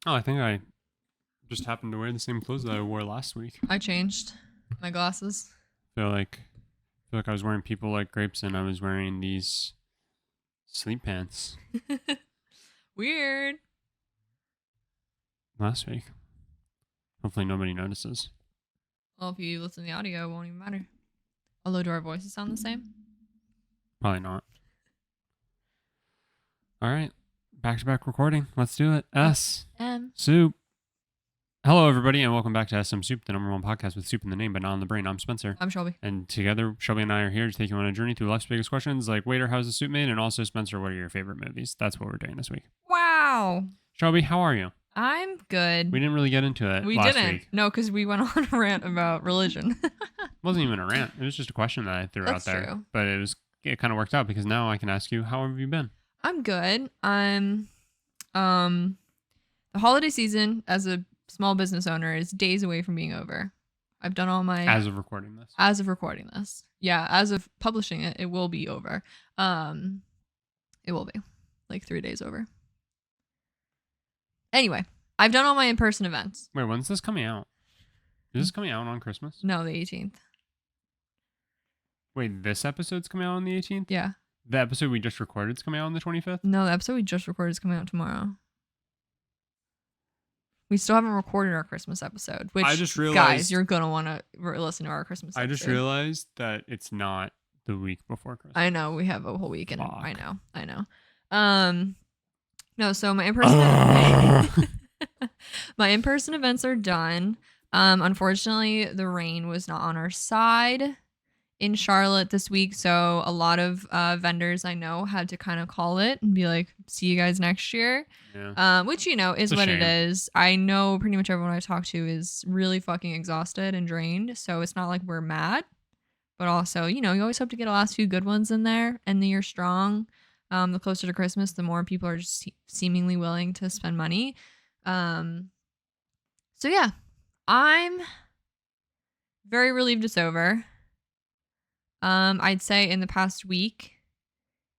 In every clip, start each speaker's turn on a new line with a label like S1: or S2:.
S1: Oh, I think I just happened to wear the same clothes that I wore last week.
S2: I changed my glasses.
S1: I feel like I was wearing People Like Grapes and I was wearing these sleep pants
S2: Weird.
S1: last week. Hopefully nobody notices.
S2: Well, if you listen to the audio, it won't even matter. Although, do our voices sound the same?
S1: Probably not. All right. Back-to-back recording. Let's do it. SMSoup. Hello, everybody, and welcome back to SMSoup, the number one podcast with soup in the name, but not in the brain. I'm Spencer.
S2: I'm Shelby.
S1: And together, Shelby and I are here to take you on a journey through life's biggest questions like, waiter, how's the soup made? And also, Spencer, what are your favorite movies? That's what we're doing this week.
S2: Wow.
S1: Shelby, how are you?
S2: I'm good.
S1: We didn't really get into it
S2: We
S1: last
S2: didn't.
S1: week.
S2: No, because we went on a rant about religion.
S1: It wasn't even a rant. It was just a question that I threw
S2: That's
S1: out there.
S2: true.
S1: But it kind of worked out because now I can ask you, how have you been?
S2: I'm good. The holiday season as a small business owner is days away from being over. I've done all my
S1: As of recording this.
S2: As of recording this. Yeah, as of publishing it, it will be over. It will be like 3 days over. Anyway, I've done all my in-person events.
S1: Wait, when's this coming out? Is this coming out on Christmas?
S2: No, the 18th.
S1: Wait, this episode's coming out on the 18th?
S2: Yeah.
S1: The episode we just recorded is coming out on the 25th?
S2: No, the episode we just recorded is coming out tomorrow. We still haven't recorded our Christmas episode, which,
S1: I just realized,
S2: guys, you're going to want to listen to our Christmas episode.
S1: I just realized that it's not the week before Christmas.
S2: I know, we have a whole week, and
S1: Fuck.
S2: I know. No, so my in-person my in-person events are done. Unfortunately, the rain was not on our side in Charlotte this week, so a lot of vendors I know had to kind of call it and be like, see you guys next year.
S1: Yeah.
S2: Which, you know, is
S1: It's a
S2: what it
S1: shame.
S2: is. I know pretty much everyone I've talked to is really fucking exhausted and drained, so it's not like we're mad, but also, you know, you always hope to get the last few good ones in there, and the year strong. The closer to Christmas, the more people are just seemingly willing to spend money. So yeah, I'm very relieved it's over. I'd say in the past week,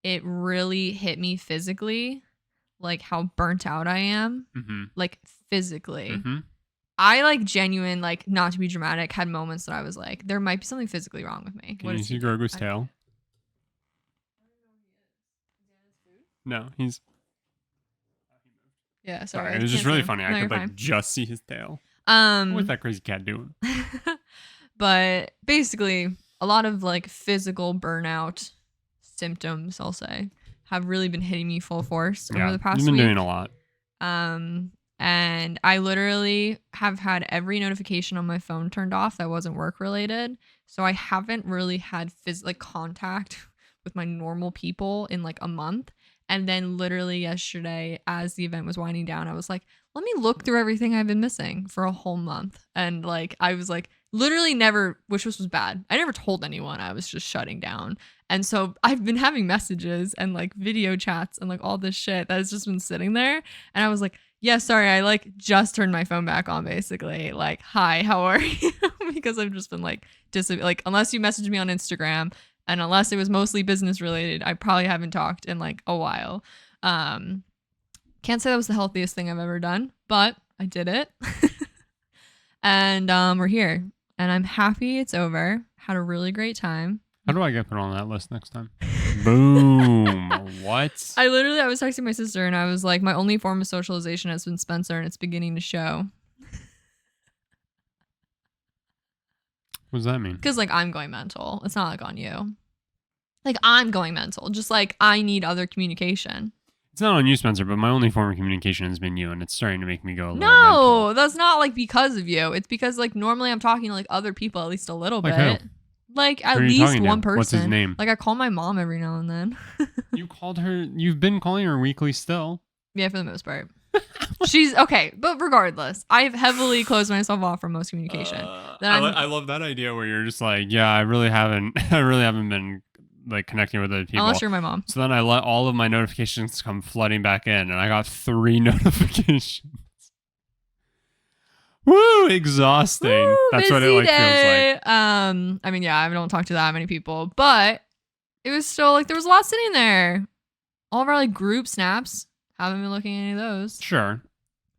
S2: it really hit me physically, like how burnt out I am, like physically.
S1: Mm-hmm.
S2: I like genuine, like not to be dramatic, had moments that I was like, there might be something physically wrong with me.
S1: Can you see Grogu's tail? No, he's...
S2: Yeah, sorry.
S1: It was just really funny.
S2: No,
S1: I
S2: you're
S1: could
S2: fine.
S1: just see his tail. What's that crazy cat doing?
S2: But basically, a lot of like physical burnout symptoms, I'll say, have really been hitting me full force over the past week.
S1: You've been doing a lot.
S2: And I literally have had every notification on my phone turned off that wasn't work related. So I haven't really had contact with my normal people in like a month. And then literally yesterday, as the event was winding down, I was like, let me look through everything I've been missing for a whole month. And like, I was like, literally never, which was bad. I never told anyone. I was just shutting down. And so I've been having messages and like video chats and like all this shit that has just been sitting there. And I was like, yeah, sorry, I like just turned my phone back on basically. Like, hi, how are you? Because I've just been like, unless you message me on Instagram, and unless it was mostly business related, I probably haven't talked in like a while. Can't say that was the healthiest thing I've ever done, but I did it. And we're here. And I'm happy it's over. Had a really great time.
S1: How do I get put on that list next time? Boom. What?
S2: I was texting my sister and I was like, my only form of socialization has been Spencer and it's beginning to show.
S1: What does that mean?
S2: Because like I'm going mental. It's not like on you. Like I'm going mental. Just like I need other communication.
S1: It's not on you, Spencer, but my only form of communication has been you, and it's starting to make me go a little
S2: No,
S1: mental.
S2: that's not like because of you. It's because like normally I'm talking to like other people at least a little
S1: Like
S2: bit.
S1: who?
S2: Like at
S1: Who are you
S2: least
S1: talking to?
S2: one person.
S1: What's his name?
S2: Like I call my mom every now and then.
S1: You called her. You've been calling her weekly still.
S2: Yeah, for the most part. She's okay, but regardless, I've heavily closed myself off from most communication.
S1: I love that idea where you're just like, yeah, I really haven't been like connecting with other people.
S2: Unless you're my mom.
S1: So then I let all of my notifications come flooding back in, and I got 3 notifications. Woo, exhausting.
S2: Woo,
S1: That's what it like feels like.
S2: I mean, yeah, I don't talk to that many people, but it was still like there was a lot sitting there. All of our like group snaps. Haven't been looking at any of those.
S1: Sure.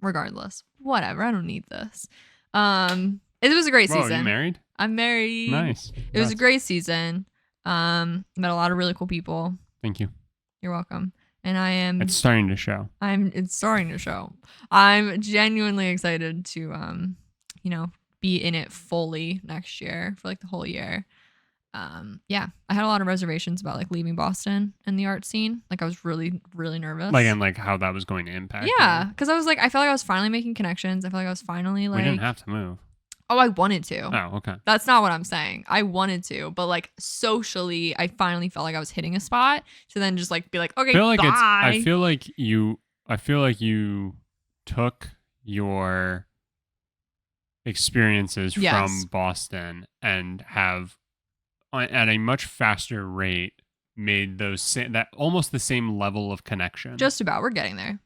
S2: regardless, whatever. I don't need this. It was a great season.
S1: Whoa, you married?
S2: I'm married.
S1: Nice.
S2: It was a great season. Met a lot of really cool people.
S1: Thank you.
S2: You're welcome. And I am.
S1: It's starting to show.
S2: It's starting to show. I'm genuinely excited to, be in it fully next year for like the whole year. Yeah, I had a lot of reservations about like leaving Boston and the art scene. Like I was really, really nervous.
S1: Like, and like how that was going to impact.
S2: Yeah, because I was like, I felt like I was finally making connections. I felt like I was finally like.
S1: We didn't have to move.
S2: Oh, I wanted to.
S1: Oh, okay.
S2: That's not what I'm saying. I wanted to, but like socially, I finally felt like I was hitting a spot to then just like be like, okay, bye.
S1: I feel like you took your experiences from Boston and have at a much faster rate made that almost the same level of connection.
S2: Just about. We're getting there.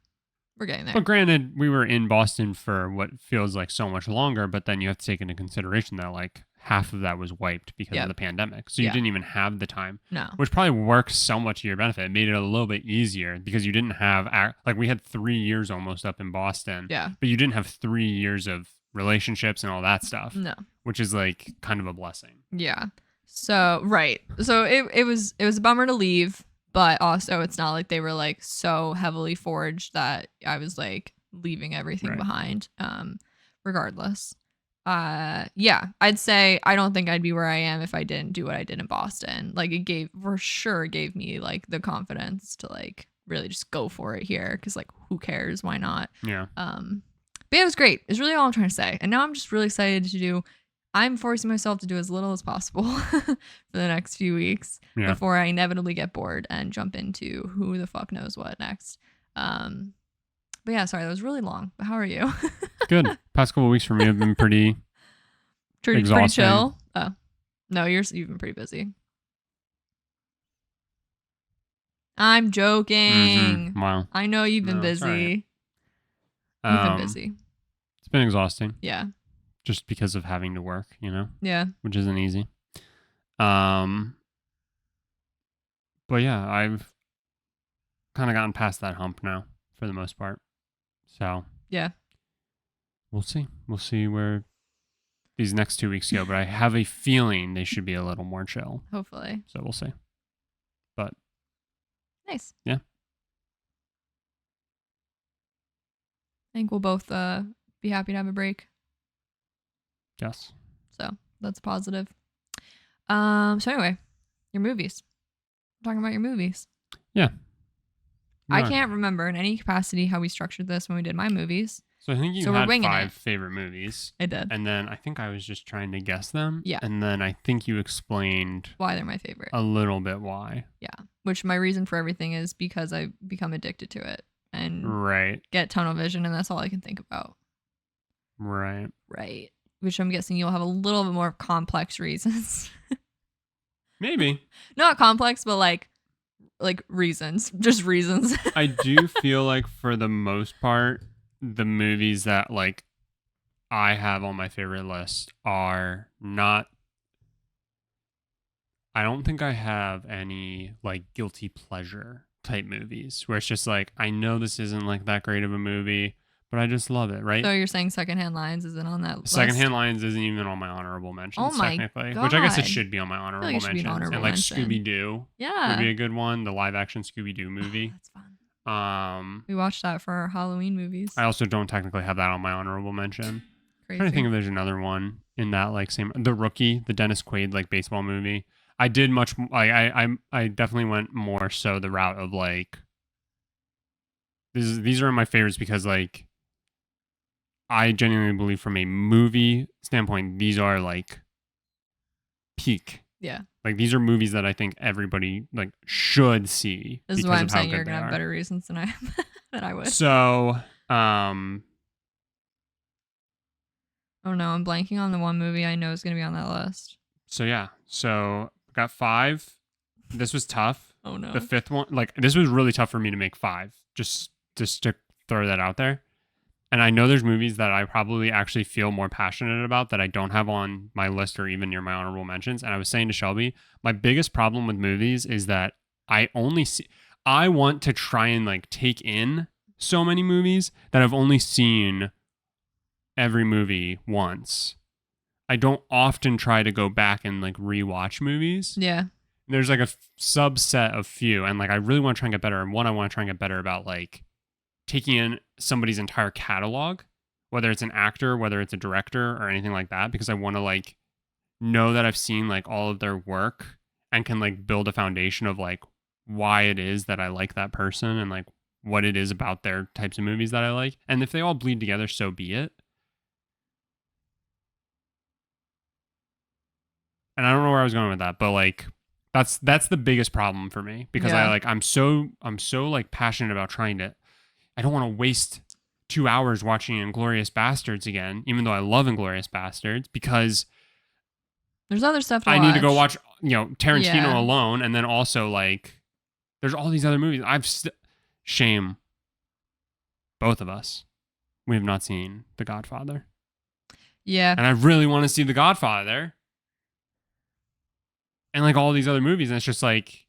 S2: But
S1: granted, we were in Boston for what feels like so much longer, but then you have to take into consideration that like half of that was wiped because of the pandemic. So you didn't even have the time.
S2: No.
S1: Which probably works so much to your benefit. It made it a little bit easier because you didn't have, like we had 3 years almost up in Boston.
S2: Yeah.
S1: But you didn't have 3 years of relationships and all that stuff.
S2: No.
S1: Which is like kind of a blessing.
S2: Yeah. So, right. So it was a bummer to leave. But also, it's not like they were like so heavily forged that I was like leaving everything behind. Regardless, yeah, I'd say I don't think I'd be where I am if I didn't do what I did in Boston. Like it gave me like the confidence to like really just go for it here because like who cares? Why not?
S1: Yeah.
S2: But yeah, it was great. It's really all I'm trying to say. And now I'm just really excited to do. I'm forcing myself to do as little as possible for the next few weeks before I inevitably get bored and jump into who the fuck knows what next. But yeah, sorry, that was really long. But how are you?
S1: Good. Past couple of weeks for me have been pretty exhausting.
S2: Pretty chill. Oh, no, you've been pretty busy. I'm joking.
S1: Mm-hmm. Wow.
S2: I know you've been busy. Right. You've been busy.
S1: It's been exhausting.
S2: Yeah.
S1: Just because of having to work,
S2: Yeah.
S1: Which isn't easy. But yeah, I've kind of gotten past that hump now for the most part. So
S2: yeah,
S1: we'll see. We'll see where these next 2 weeks go, but I have a feeling they should be a little more chill.
S2: Hopefully.
S1: So we'll see. But
S2: nice.
S1: Yeah.
S2: I think we'll both be happy to have a break.
S1: Yes.
S2: So that's positive. So anyway, your movies. I'm talking about your movies.
S1: Yeah.
S2: I can't remember in any capacity how we structured this when we did my movies.
S1: So I think you had 5 favorite movies.
S2: I did.
S1: And then I think I was just trying to guess them.
S2: Yeah.
S1: And then I think you explained
S2: why they're my favorite.
S1: A little bit why.
S2: Yeah. Which my reason for everything is because I've become addicted to it and get tunnel vision, and that's all I can think about.
S1: Right.
S2: Right. Which I'm guessing you'll have a little bit more complex reasons.
S1: Maybe.
S2: Not complex, but like reasons. Just reasons.
S1: I do feel like for the most part, the movies that like I have on my favorite list are not. I don't think I have any like guilty pleasure type movies where it's just like, I know this isn't like that great of a movie, but I just love it, right?
S2: So you're saying Secondhand Lions isn't on that list?
S1: Secondhand Lions isn't even on my honorable mentions, technically.
S2: God.
S1: Which I guess it should be on my honorable mentions.
S2: And
S1: like Scooby-Doo would be a good one. The live-action Scooby-Doo movie.
S2: That's fun. We watched that for our Halloween movies.
S1: I also don't technically have that on my honorable mention.
S2: Crazy.
S1: I'm trying to think if there's another one in that like same... The Rookie, the Dennis Quaid like baseball movie. I did much... I definitely went more so the route of like... These are my favorites because like... I genuinely believe from a movie standpoint, these are like peak.
S2: Yeah.
S1: Like these are movies that I think everybody like should see.
S2: This is why I'm saying you're gonna have better reasons than I would.
S1: So,
S2: oh no, I'm blanking on the one movie I know is gonna be on that list.
S1: So yeah, got 5. This was tough.
S2: Oh no.
S1: The 5th one, like this was really tough for me to make 5. Just to throw that out there. And I know there's movies that I probably actually feel more passionate about that I don't have on my list or even near my honorable mentions. And I was saying to Shelby, my biggest problem with movies is that I want to try and like take in so many movies that I've only seen every movie once. I don't often try to go back and like rewatch movies.
S2: Yeah.
S1: There's like a subset of few, and like I really want to try and get better. And one I want to try and get better about, like taking in somebody's entire catalog, whether it's an actor, whether it's a director, or anything like that, because I want to like know that I've seen like all of their work and can like build a foundation of like why it is that I like that person and like what it is about their types of movies that I like. And if they all bleed together, so be it. And I don't know where I was going with that, but like that's the biggest problem for me, because I'm so like passionate about trying to, I don't want to waste 2 hours watching Inglourious Bastards again, even though I love Inglourious Bastards, because
S2: there's other stuff to
S1: I
S2: watch.
S1: need to go watch, Tarantino alone, and then also like there's all these other movies. Shame, both of us, we have not seen The Godfather.
S2: Yeah.
S1: And I really want to see The Godfather. And like all these other movies, and it's just like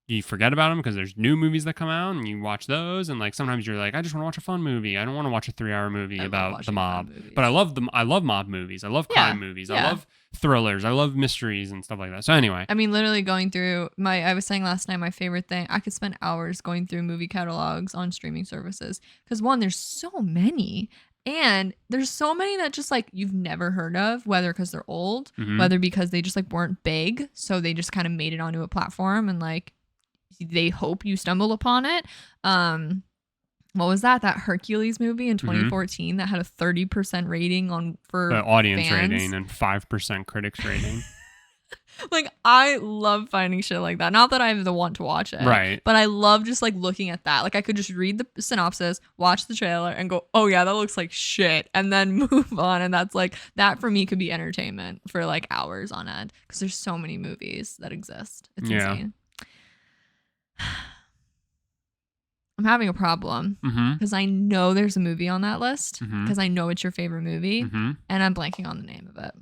S1: you forget about them because there's new movies that come out and you watch those, and like sometimes you're like, I just want to watch a fun movie. I don't want to watch a 3-hour movie about the mob. But I love them. I love mob movies. I love crime movies. I love thrillers. I love mysteries and stuff like that. So anyway,
S2: I mean, literally going through I was saying last night, my favorite thing, I could spend hours going through movie catalogs on streaming services, because one, there's so many. And there's so many that just like you've never heard of, whether because they're old, whether because they just like weren't big, so they just kind of made it onto a platform and like they hope you stumble upon it. What was that Hercules movie in 2014 that had a 30% rating for
S1: the audience
S2: fans?
S1: rating and 5% critics rating.
S2: Like, I love finding shit like that. Not that I have the want to watch it.
S1: Right.
S2: But I love just like looking at that. Like, I could just read the synopsis, watch the trailer, and go, oh yeah, that looks like shit, and then move on. And that's like, that for me could be entertainment for like hours on end, because there's so many movies that exist. It's insane. I'm having a problem because I know there's a movie on that list, because I know it's your favorite movie, and I'm blanking on the name of it.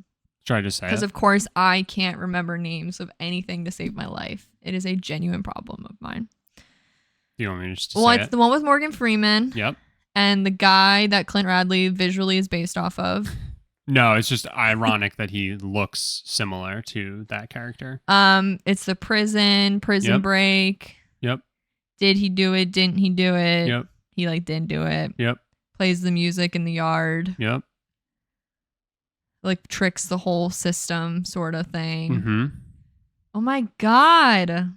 S1: Try to say it.
S2: Because of course I can't remember names of anything to save my life. It is a genuine problem of mine.
S1: Do you want me to just
S2: say it's the one with Morgan Freeman.
S1: Yep.
S2: And the guy that Clint Radley visually is based off of.
S1: No, it's just ironic that he looks similar to that character.
S2: It's the prison break.
S1: Yep.
S2: Did he do it? Didn't he do it?
S1: Yep.
S2: He like didn't do it.
S1: Yep.
S2: Plays the music in the yard.
S1: Yep.
S2: Like tricks the whole system sort of thing. Oh my God.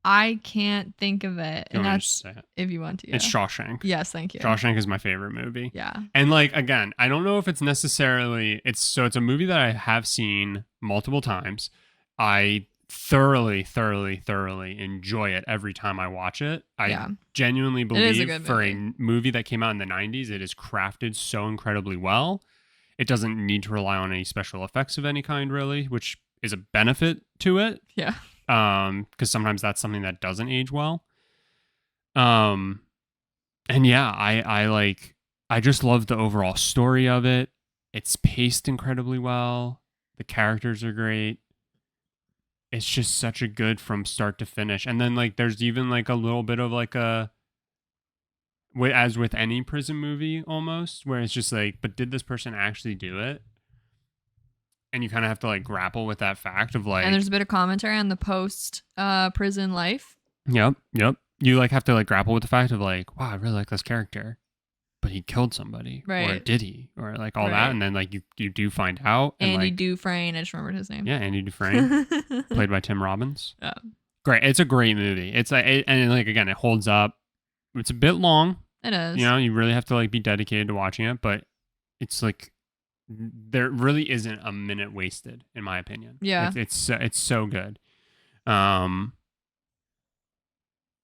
S2: I can't think of it. And that's if you want to. Yeah.
S1: It's Shawshank.
S2: Yes, thank you.
S1: Shawshank is my favorite movie.
S2: Yeah.
S1: And like, again, I don't know if it's necessarily, it's a movie that I have seen multiple times. I thoroughly enjoy it every time I watch it. I genuinely believe for a movie that came out in the 90s, it is crafted so incredibly well. It doesn't need to rely on any special effects of any kind, really, which is a benefit to it.
S2: Yeah.
S1: Because sometimes that's something that doesn't age well. And yeah, I just love the overall story of it. It's paced incredibly well. The characters are great. It's just such a good from start to finish. And then like there's even like a little bit of like as with any prison movie almost, where it's just like, but did this person actually do it? And you kind of have to like grapple with that fact of like,
S2: and there's a bit of commentary on the post prison life.
S1: Yep. You like have to like grapple with the fact of like, wow, I really like this character, but he killed somebody,
S2: right?
S1: Or did he, or like all that, and then like you do find out. And,
S2: Andy
S1: like,
S2: Dufresne, I just remembered his name.
S1: Yeah, Andy Dufresne, played by Tim Robbins.
S2: Yeah,
S1: great. It's a great movie. It's like, and like again, it holds up. It's a bit long.
S2: It is.
S1: You know, you really have to like be dedicated to watching it, but it's like there really isn't a minute wasted, in my opinion.
S2: Yeah,
S1: it's so good.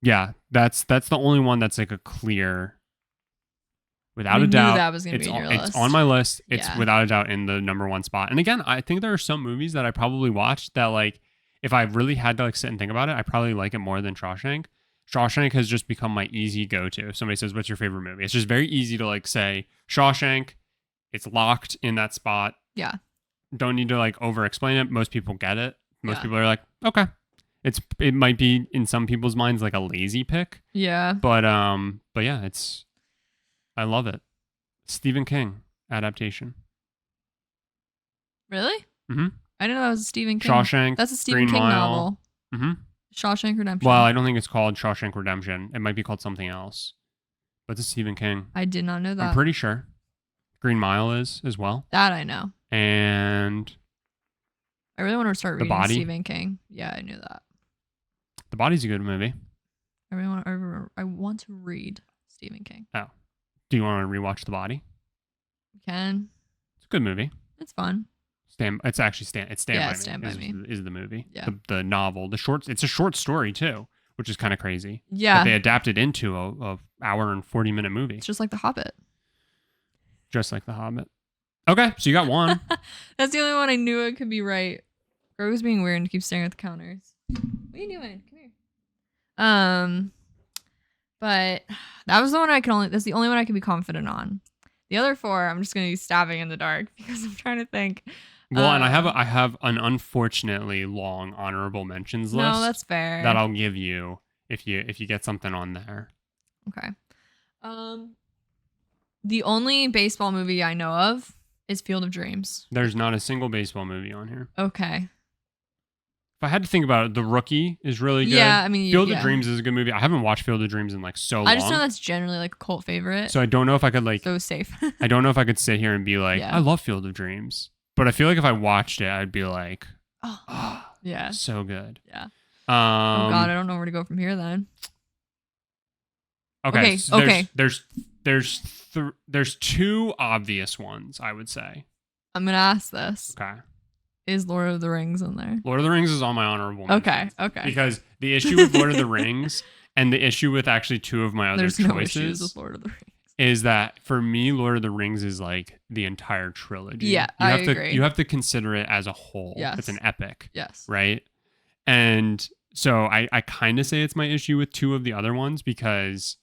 S1: Yeah, that's the only one that's like a clear, without a doubt.
S2: That was gonna be on your list.
S1: It's on my list. It's without a doubt in the number one spot. And again, I think there are some movies that I probably watched that like, if I really had to like sit and think about it, I probably like it more than Shawshank. Shawshank has just become my easy go-to. If somebody says, what's your favorite movie? It's just very easy to like say Shawshank. It's locked in that spot.
S2: Yeah.
S1: Don't need to like over explain it. Most people get it. Most people are like, okay. It might be in some people's minds like a lazy pick,
S2: Yeah.
S1: but yeah, I love it. Stephen King adaptation.
S2: Really?
S1: Mm-hmm.
S2: I didn't know that was a Stephen King.
S1: Shawshank.
S2: That's a Stephen
S1: Green
S2: King
S1: Mile.
S2: novel.
S1: Mm-hmm.
S2: Shawshank Redemption.
S1: Well, I don't think it's called Shawshank Redemption. It might be called something else. But it's Stephen King.
S2: I did not know that.
S1: I'm pretty sure. Green Mile is as well.
S2: That I know.
S1: And
S2: I really want to start
S1: The
S2: reading
S1: Body.
S2: Stephen King. Yeah, I knew that.
S1: The Body's a good movie.
S2: I want to read Stephen King.
S1: Oh. Do you want to rewatch The Body?
S2: You can.
S1: It's a good movie.
S2: It's fun.
S1: It's actually Stand
S2: Yeah,
S1: By Me.
S2: Stand By Me.
S1: Is the movie.
S2: Yeah.
S1: The novel. It's a short story too, which is kind of crazy.
S2: Yeah.
S1: That they adapted into a hour and 40-minute movie.
S2: It's just like The Hobbit.
S1: Just like The Hobbit. Okay, so you got one.
S2: That's the only one I knew it could be right. Greg was being weird and keeps staring at the counters. What are you doing? Come here. But that was the one that's the only one I could be confident on. The other four, I'm just gonna be stabbing in the dark because I'm trying to think.
S1: Well, and I have an unfortunately long honorable mentions list.
S2: No, that's fair.
S1: That I'll give you if you get something on there.
S2: Okay. The only baseball movie I know of is Field of Dreams.
S1: There's not a single baseball movie on here.
S2: Okay.
S1: If I had to think about it, The Rookie is really good.
S2: Yeah, I mean,
S1: Field of Dreams is a good movie. I haven't watched Field of Dreams in like so long.
S2: I just know that's generally like a cult favorite.
S1: So I don't know if I could like.
S2: So safe.
S1: I don't know if I could sit here and be like,
S2: Yeah.
S1: I love Field of Dreams, but I feel like if I watched it, I'd be like,
S2: oh yeah,
S1: so good.
S2: Yeah. Oh God, I don't know where to go from here then.
S1: Okay.
S2: Okay.
S1: There's two obvious ones, I would say.
S2: I'm gonna ask this.
S1: Okay.
S2: Is Lord of the Rings in there?
S1: Lord of the Rings is on my honorable mentions.
S2: Okay.
S1: Because the issue with Lord of the Rings and the issue with actually two of my other
S2: There's
S1: choices
S2: no issues with Lord of the Rings.
S1: is that for me, Lord of the Rings is like the entire trilogy.
S2: Yeah,
S1: I
S2: agree.
S1: You have to consider it as a whole.
S2: Yes.
S1: It's an epic.
S2: Yes.
S1: Right? And so I kind of say it's my issue with two of the other ones because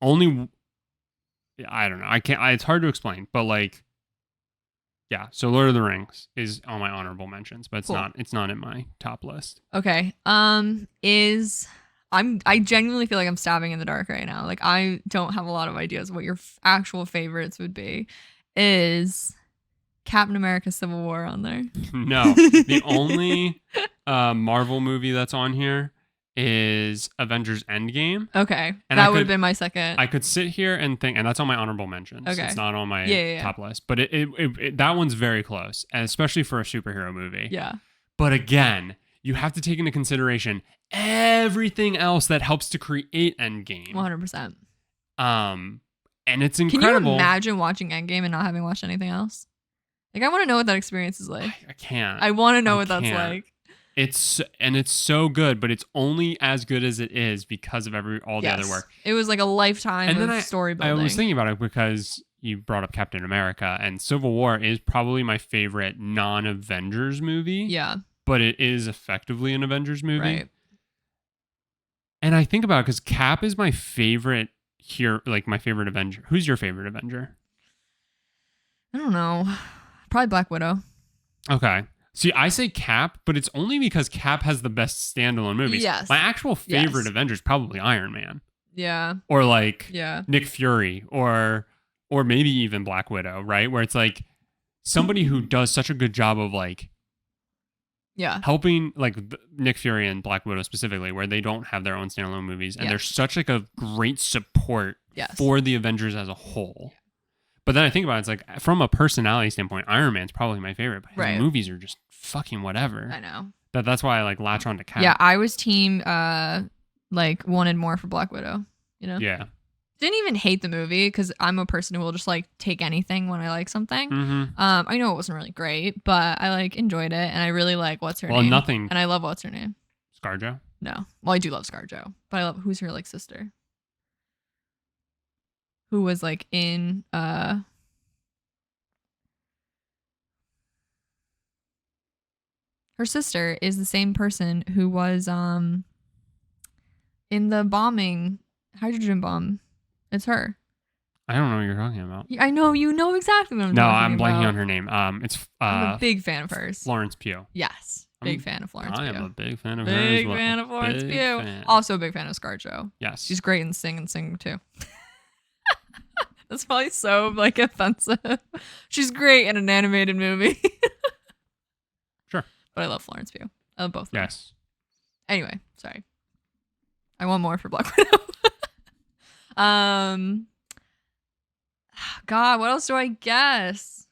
S1: I don't know. It's hard to explain, but like, yeah. So Lord of the Rings is on my honorable mentions, but it's not in my top list.
S2: Okay. I genuinely feel like I'm stabbing in the dark right now. Like I don't have a lot of ideas what your actual favorites would be. Is Captain America: Civil War on there?
S1: No. The only Marvel movie that's on here is Avengers Endgame.
S2: Okay.
S1: And
S2: that would have been my second.
S1: I could sit here and think, and that's on my honorable mentions.
S2: Okay.
S1: It's not on my top list, but that one's very close, and especially for a superhero movie.
S2: Yeah.
S1: But again, you have to take into consideration everything else that helps to create Endgame.
S2: 100%.
S1: And it's incredible.
S2: Can you imagine watching Endgame and not having watched anything else? Like, I want to know what that experience is like.
S1: I can't.
S2: I want to know what that's like.
S1: It's so good, but it's only as good as it is because of all the other work.
S2: It was like a lifetime of story building.
S1: I was thinking about it because you brought up Captain America, and Civil War is probably my favorite non-Avengers movie.
S2: Yeah.
S1: But it is effectively an Avengers movie.
S2: Right.
S1: And I think about it because Cap is my favorite here, like my favorite Avenger. Who's your favorite Avenger?
S2: I don't know. Probably Black Widow.
S1: Okay. See, I say Cap, but it's only because Cap has the best standalone movies.
S2: Yes.
S1: My actual favorite Avenger is probably Iron Man.
S2: Yeah.
S1: Or like
S2: Yeah.
S1: Nick Fury or maybe even Black Widow, right? Where it's like somebody who does such a good job of like helping like Nick Fury and Black Widow specifically, where they don't have their own standalone movies and they're such like a great support for the Avengers as a whole. But then I think about it, it's like from a personality standpoint, Iron Man's probably my favorite, but his movies are just fucking whatever.
S2: I know.
S1: That's why I like latch on to Cap.
S2: Yeah, I was team like wanted more for Black Widow, you know?
S1: Yeah.
S2: Didn't even hate the movie because I'm a person who will just like take anything when I like something.
S1: Mm-hmm.
S2: I know it wasn't really great, but I like enjoyed it and I really like what's her name.
S1: Nothing.
S2: And I love what's her name.
S1: ScarJo?
S2: No. Well, I do love ScarJo, but I love who's her like sister. Who was like in her sister is the same person who was in the bombing hydrogen bomb. It's her.
S1: I don't know what you're talking about.
S2: I know you know exactly what I'm talking about.
S1: No, I'm blanking on her name. I'm
S2: a big fan of hers.
S1: Florence Pugh.
S2: Yes. Big fan of Florence
S1: I
S2: Pugh.
S1: am a big fan of her as
S2: Big
S1: well.
S2: fan of Florence
S1: Big
S2: Pugh.
S1: fan.
S2: Also a big fan of ScarJo.
S1: Yes.
S2: She's great in Sing too. That's probably so like offensive. She's great in an animated movie.
S1: Sure.
S2: But I love Florence Pugh. I love both of them.
S1: Yes.
S2: Anyway, sorry. I want more for Black Widow. God, what else do I guess?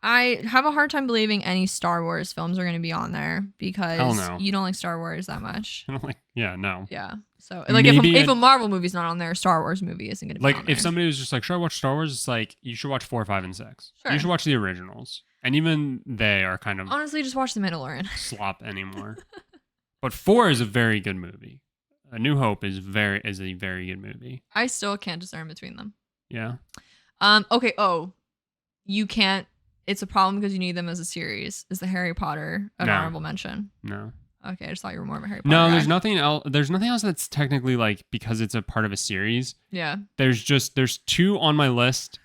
S2: I have a hard time believing any Star Wars films are going to be on there because
S1: Hell no.
S2: you don't like Star Wars that much.
S1: I don't like. Yeah. No.
S2: Yeah. So like if
S1: Maybe
S2: a Marvel movie's not on there, a Star Wars movie isn't going to be on
S1: Like
S2: there.
S1: if somebody was just like, should I watch Star Wars? It's like you should watch 4, 5, and 6.
S2: Sure.
S1: You should watch the originals, and even they are kind of
S2: Honestly, just watch The Mandalorian.
S1: slop anymore. But 4 is a very good movie. A New Hope is a very good movie.
S2: I still can't discern between them.
S1: Yeah.
S2: Okay. Oh, you can't. It's a problem because you need them as a series. Is the Harry Potter an
S1: No.
S2: honorable mention?
S1: No.
S2: Okay, I just thought you were more of a Harry Potter
S1: No,
S2: guy.
S1: there's nothing else. There's nothing else that's technically like because it's a part of a series.
S2: Yeah.
S1: There's 2 on my list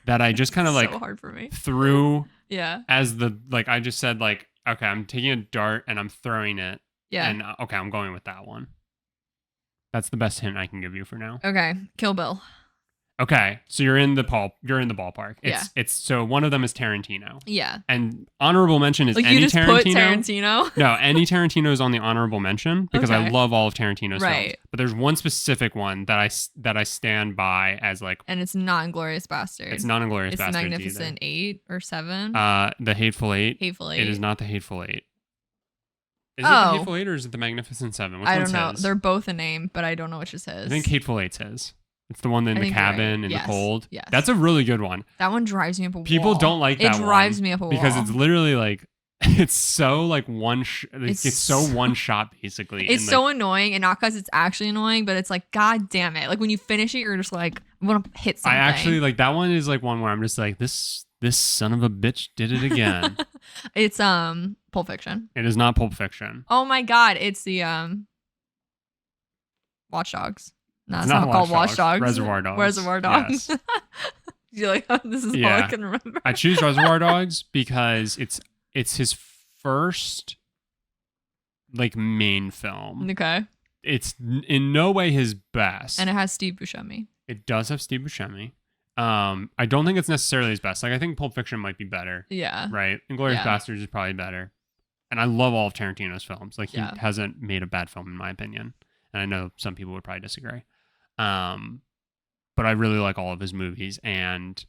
S1: that I just kind of like
S2: so hard for me.
S1: threw
S2: Yeah.
S1: as the like I just said like okay, I'm taking a dart and I'm throwing it.
S2: Yeah.
S1: And okay, I'm going with that one. That's the best hint I can give you for now.
S2: Okay. Kill Bill.
S1: Okay, so you're in the ballpark. It's so one of them is Tarantino.
S2: Yeah.
S1: And honorable mention is
S2: Like
S1: any
S2: you just
S1: Tarantino.
S2: put Tarantino.
S1: No, any Tarantino is on the honorable mention because I
S2: Okay.
S1: love all of Tarantino's films.
S2: Right.
S1: But there's one specific one that I stand by as like
S2: And it's not Inglourious Basterds.
S1: it's not Inglourious
S2: It's
S1: Basterds
S2: Magnificent Eight or Seven.
S1: The Hateful Eight.
S2: Hateful Eight.
S1: It is not the Hateful Eight. Is it
S2: Oh.
S1: the Hateful Eight or is it the Magnificent Seven? Which
S2: I
S1: one's
S2: don't know.
S1: his?
S2: They're both a name, but I don't know which is his.
S1: I think Hateful Eight's his. It's the one in
S2: I
S1: the
S2: think you're right.
S1: cabin in
S2: Yes.
S1: the cold.
S2: Yes.
S1: That's a really good one.
S2: That one drives me up a wall.
S1: People don't like that one.
S2: It drives me up a wall.
S1: Because it's literally like it's so like it's so
S2: so-
S1: one shot basically.
S2: It's
S1: and,
S2: so
S1: like,
S2: annoying, and not because it's actually annoying, but it's like, God damn it! Like when you finish it, you're just like, I want to hit something.
S1: I actually like that one is like one where I'm just like this son of a bitch did it again.
S2: It's Pulp Fiction.
S1: It is not Pulp Fiction.
S2: Oh my God! It's the Watch Dogs. No, it's
S1: not
S2: not called
S1: Watch
S2: Watch
S1: Dogs.
S2: Dogs.
S1: Reservoir Dogs.
S2: Reservoir Dogs.
S1: Yes.
S2: You're like, oh, this is all
S1: Yeah.
S2: I can remember.
S1: I choose Reservoir Dogs because it's his first like main film.
S2: Okay.
S1: It's in no way his best.
S2: And it has Steve Buscemi.
S1: It does have Steve Buscemi. I don't think it's necessarily his best. Like I think Pulp Fiction might be better.
S2: Yeah.
S1: Right? Inglourious
S2: Yeah.
S1: Basterds is probably better. And I love all of Tarantino's films. Like he
S2: Yeah.
S1: hasn't made a bad film in my opinion. And I know some people would probably disagree. But I really like all of his movies. And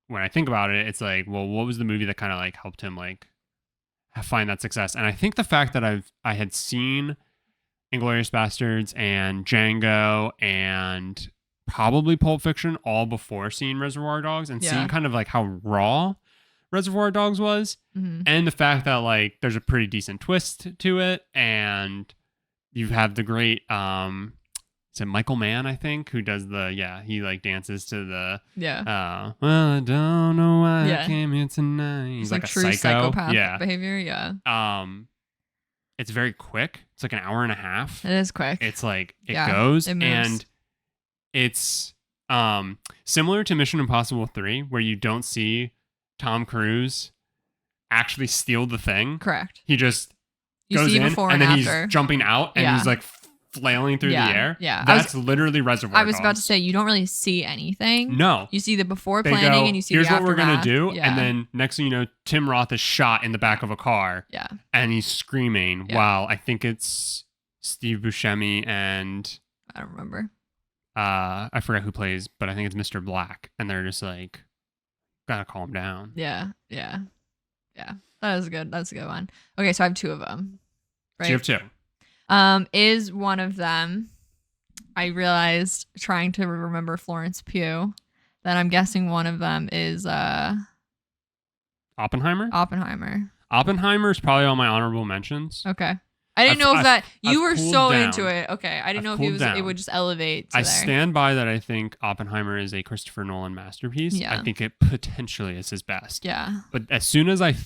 S1: when I think about it, it's like, well, what was the movie that kind of like helped him like find that success? And I think the fact that I had seen Inglourious Basterds and Django and probably Pulp Fiction all before seeing Reservoir Dogs and
S2: Yeah.
S1: seeing kind of like how raw Reservoir Dogs was,
S2: Mhm.
S1: and the fact that like there's a pretty decent twist to it, and you have the great is it Michael Mann, I think, who does he like dances to the
S2: Yeah.
S1: well, I don't know why
S2: Yeah.
S1: I came here tonight. He's like a
S2: true
S1: psycho.
S2: psychopath
S1: Yeah.
S2: behavior. Yeah.
S1: It's very quick. It's like an hour and a half.
S2: It is quick.
S1: It's like it
S2: Yeah,
S1: goes
S2: it moves.
S1: and it's similar to Mission Impossible 3 where you don't see Tom Cruise actually steal the thing.
S2: Correct.
S1: He just
S2: You
S1: goes
S2: see
S1: in
S2: before
S1: and
S2: and
S1: then
S2: after.
S1: he's jumping out and
S2: Yeah.
S1: he's like flailing through
S2: Yeah,
S1: the air.
S2: yeah.
S1: That's literally Reservoir
S2: I was about to
S1: Dogs.
S2: say you don't really see anything.
S1: No.
S2: You see the before
S1: They
S2: planning
S1: go,
S2: and you see
S1: here's
S2: the
S1: what we're gonna
S2: aftermath.
S1: do,
S2: Yeah.
S1: and then next thing you know, Tim Roth is shot in the back of a car,
S2: Yeah.
S1: and he's screaming.
S2: Yeah.
S1: While I think it's Steve Buscemi and
S2: I don't remember.
S1: I forget who plays, but I think it's Mr. Black, and they're just like, gotta calm down.
S2: Yeah. Yeah. Yeah. That is good. That's a good one. Okay, so I have two of them. Right.
S1: So you have two.
S2: Is one of them? I realized trying to remember Florence Pugh that I'm guessing one of them is
S1: Oppenheimer.
S2: Oppenheimer.
S1: Oppenheimer is probably on my honorable mentions.
S2: Okay. I didn't
S1: I've-
S2: know if that you
S1: I've
S2: were
S1: cooled
S2: so
S1: down.
S2: into it. Okay, I didn't know
S1: I've
S2: if
S1: cooled down.
S2: it would just elevate to
S1: I
S2: there.
S1: stand by that. I think Oppenheimer is a Christopher Nolan masterpiece.
S2: Yeah.
S1: I think it potentially is his best.
S2: Yeah.
S1: But as soon as I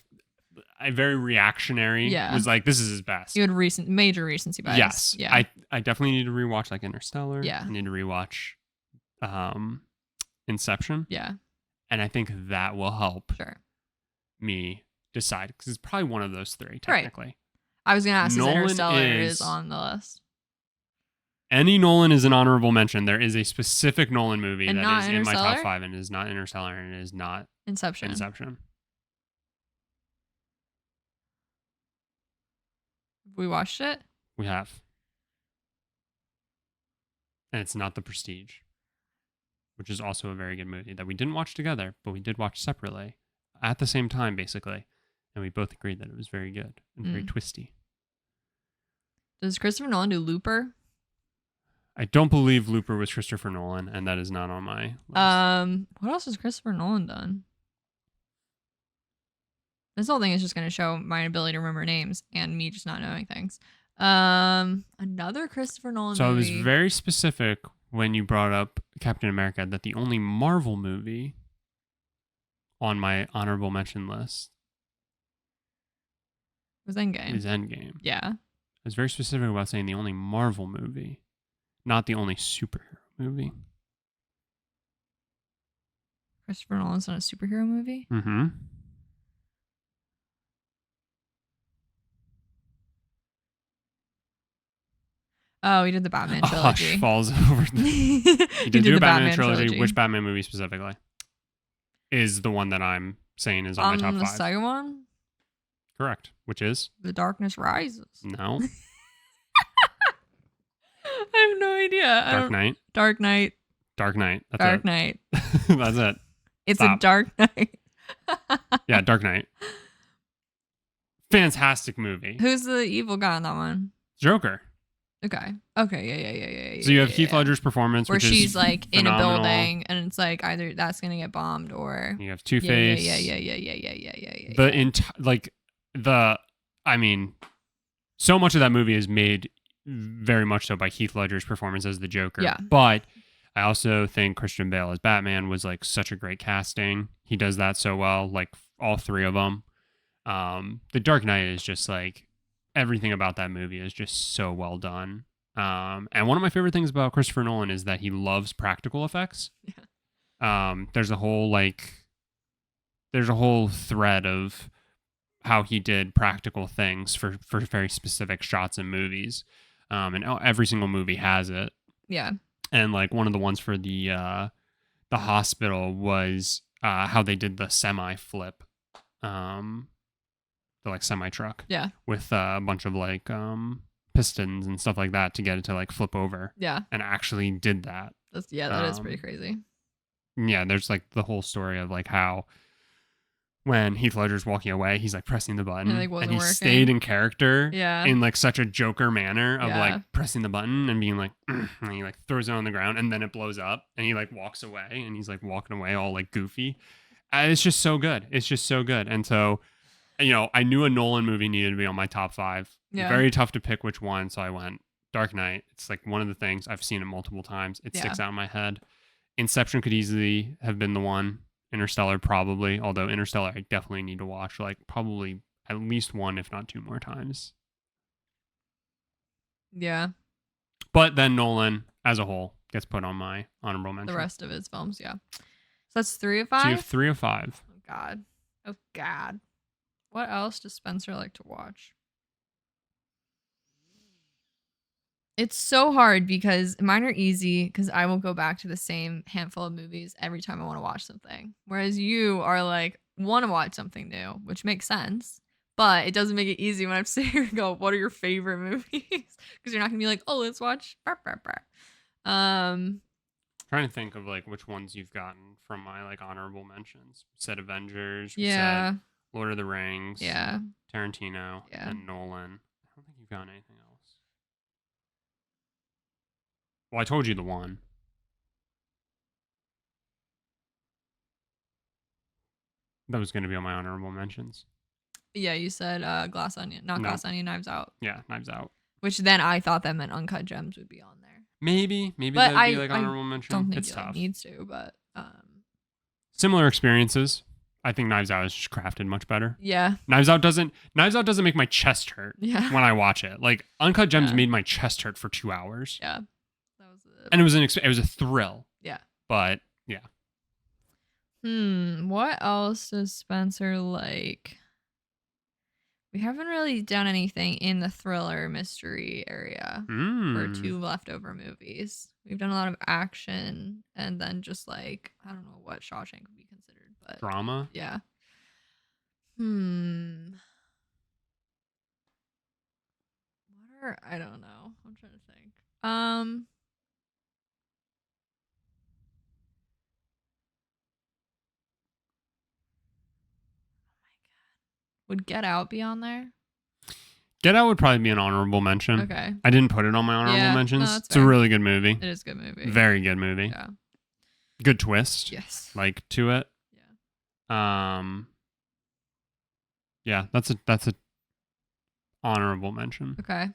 S1: very reactionary
S2: Yeah.
S1: was like, this is his best.
S2: You had major recency bias.
S1: Yes.
S2: Yeah.
S1: I definitely need to rewatch like Interstellar.
S2: Yeah.
S1: I need to rewatch Inception.
S2: Yeah.
S1: And I think that will help
S2: Sure.
S1: me decide because it's probably one of those three technically.
S2: I was gonna ask, is
S1: Nolan
S2: Interstellar
S1: is
S2: is on the list?
S1: any Nolan is an honorable mention. There is a specific Nolan movie
S2: And
S1: that
S2: not
S1: is in my top
S2: Interstellar?
S1: 5 and is not Interstellar and is not
S2: Inception.
S1: Inception.
S2: We watched it.
S1: We have. And it's not The Prestige, which is also a very good movie that we didn't watch together, but we did watch separately at the same time, basically. And we both agreed that it was very good and very twisty.
S2: Does Christopher Nolan do Looper?
S1: I don't believe Looper was Christopher Nolan, and that is not on my list.
S2: What else has Christopher Nolan done? This whole thing is just going to show my ability to remember names and me just not knowing things. Another Christopher Nolan
S1: So
S2: movie.
S1: I was very specific when you brought up Captain America that the only Marvel movie on my honorable mention list
S2: was Endgame.
S1: is Endgame.
S2: Yeah.
S1: I was very specific about saying the only Marvel movie, not the only superhero movie.
S2: Christopher Nolan's not a superhero movie?
S1: Mm-hmm.
S2: Oh, he did the Batman trilogy.
S1: Hush falls over. He did do a Batman trilogy. Which Batman movie specifically is the one that I'm saying is on my top 5?
S2: The second one?
S1: Correct. Which is?
S2: The Darkness Rises.
S1: No.
S2: I have no idea.
S1: Dark Knight.
S2: Dark Knight.
S1: Dark Knight. That's
S2: Dark
S1: it.
S2: Knight.
S1: That's it.
S2: It's
S1: Stop.
S2: a Dark Knight.
S1: Yeah, Dark Knight. Fantastic movie.
S2: Who's the evil guy in that one?
S1: Joker.
S2: Okay. Yeah.
S1: So you have Heath Ledger's performance,
S2: where
S1: which
S2: she's
S1: is
S2: like
S1: phenomenal.
S2: in a building, and it's like either that's gonna get bombed or
S1: You have Two-Face. I mean, so much of that movie is made very much so by Heath Ledger's performance as the Joker.
S2: Yeah.
S1: But I also think Christian Bale as Batman was like such a great casting. He does that so well, like all three of them. The Dark Knight is just like everything about that movie is just so well done. And one of my favorite things about Christopher Nolan is that he loves practical effects. Yeah. There's a whole thread of how he did practical things for very specific shots in movies. And every single movie has it.
S2: Yeah.
S1: And like one of the ones for the hospital was how they did the semi flip. The like semi truck.
S2: Yeah.
S1: With a bunch of like pistons and stuff like that to get it to like flip over.
S2: Yeah.
S1: And actually did that.
S2: That is pretty crazy.
S1: Yeah, there's like the whole story of like how when Heath Ledger's walking away, he's like pressing the button, and he stayed in character, in like such a Joker manner of like pressing the button and being like, and he like throws it on the ground, and then it blows up, and he like walks away, and he's like walking away all like goofy. It's just so good. It's just so good. And so, you know, I knew a Nolan movie needed to be on my top 5. Yeah. Very tough to pick which one, so I went Dark Knight. It's like one of the things I've seen it multiple times. It sticks out in my head. Inception could easily have been the one. Interstellar probably, although Interstellar I definitely need to watch like probably at least 1 if not 2 more times.
S2: Yeah.
S1: But then Nolan as a whole gets put on my honorable mention.
S2: The rest of his films, yeah. So that's 3 of 5?
S1: So you have 3 of 5.
S2: Oh God. What else does Spencer like to watch? It's so hard because mine are easy because I will go back to the same handful of movies every time I want to watch something. Whereas you are like, want to watch something new, which makes sense. But it doesn't make it easy when I have to sit here and go, what are your favorite movies? Because you're not going to be like, oh, let's watch.
S1: Trying to think of like which ones you've gotten from my like honorable mentions. We said Avengers. We said Lord of the Rings.
S2: Yeah.
S1: Tarantino. Yeah. And Nolan. I don't think you've gotten anything else. Well, I told you the one. That was going to be on my honorable mentions.
S2: Yeah, you said Glass Onion. Glass Onion, Knives Out.
S1: Yeah, Knives Out.
S2: Which then I thought that meant Uncut Gems would be on there.
S1: Maybe that would be like honorable mention.
S2: I don't think
S1: it's tough.
S2: Like needs to, but
S1: similar experiences. I think Knives Out is just crafted much better.
S2: Yeah.
S1: Knives Out doesn't make my chest hurt when I watch it. Like Uncut Gems made my chest hurt for 2 hours.
S2: Yeah.
S1: And it was a thrill.
S2: Yeah.
S1: But yeah.
S2: What else does Spencer like? We haven't really done anything in the thriller mystery area for 2 leftover movies. We've done a lot of action and then just like I don't know what Shawshank would be considered, but
S1: Drama.
S2: yeah. What are I don't know. I'm trying to think. Would Get Out be on there?
S1: Get Out would probably be an honorable mention.
S2: Okay.
S1: I didn't put it on my honorable mentions.
S2: No, that's
S1: it's a
S2: fair.
S1: really good movie.
S2: It is a good movie.
S1: Very good movie.
S2: Yeah.
S1: Good twist.
S2: Yes.
S1: Like to it.
S2: Yeah.
S1: Yeah, that's a honorable mention.
S2: Okay.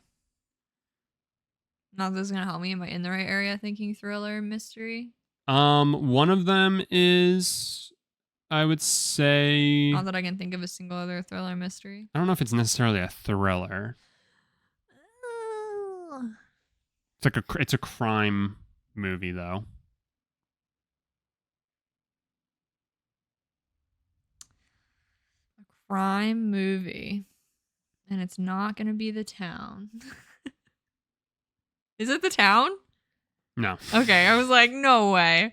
S2: Now this is gonna help me. Am I in the right area thinking thriller mystery?
S1: One of them is, I would say,
S2: Not that I can think of a single other thriller mystery.
S1: I don't know if it's necessarily a thriller. It's a crime movie though.
S2: A crime movie. And it's not gonna be The Town. Is it The Town?
S1: No.
S2: Okay, I was like, no way.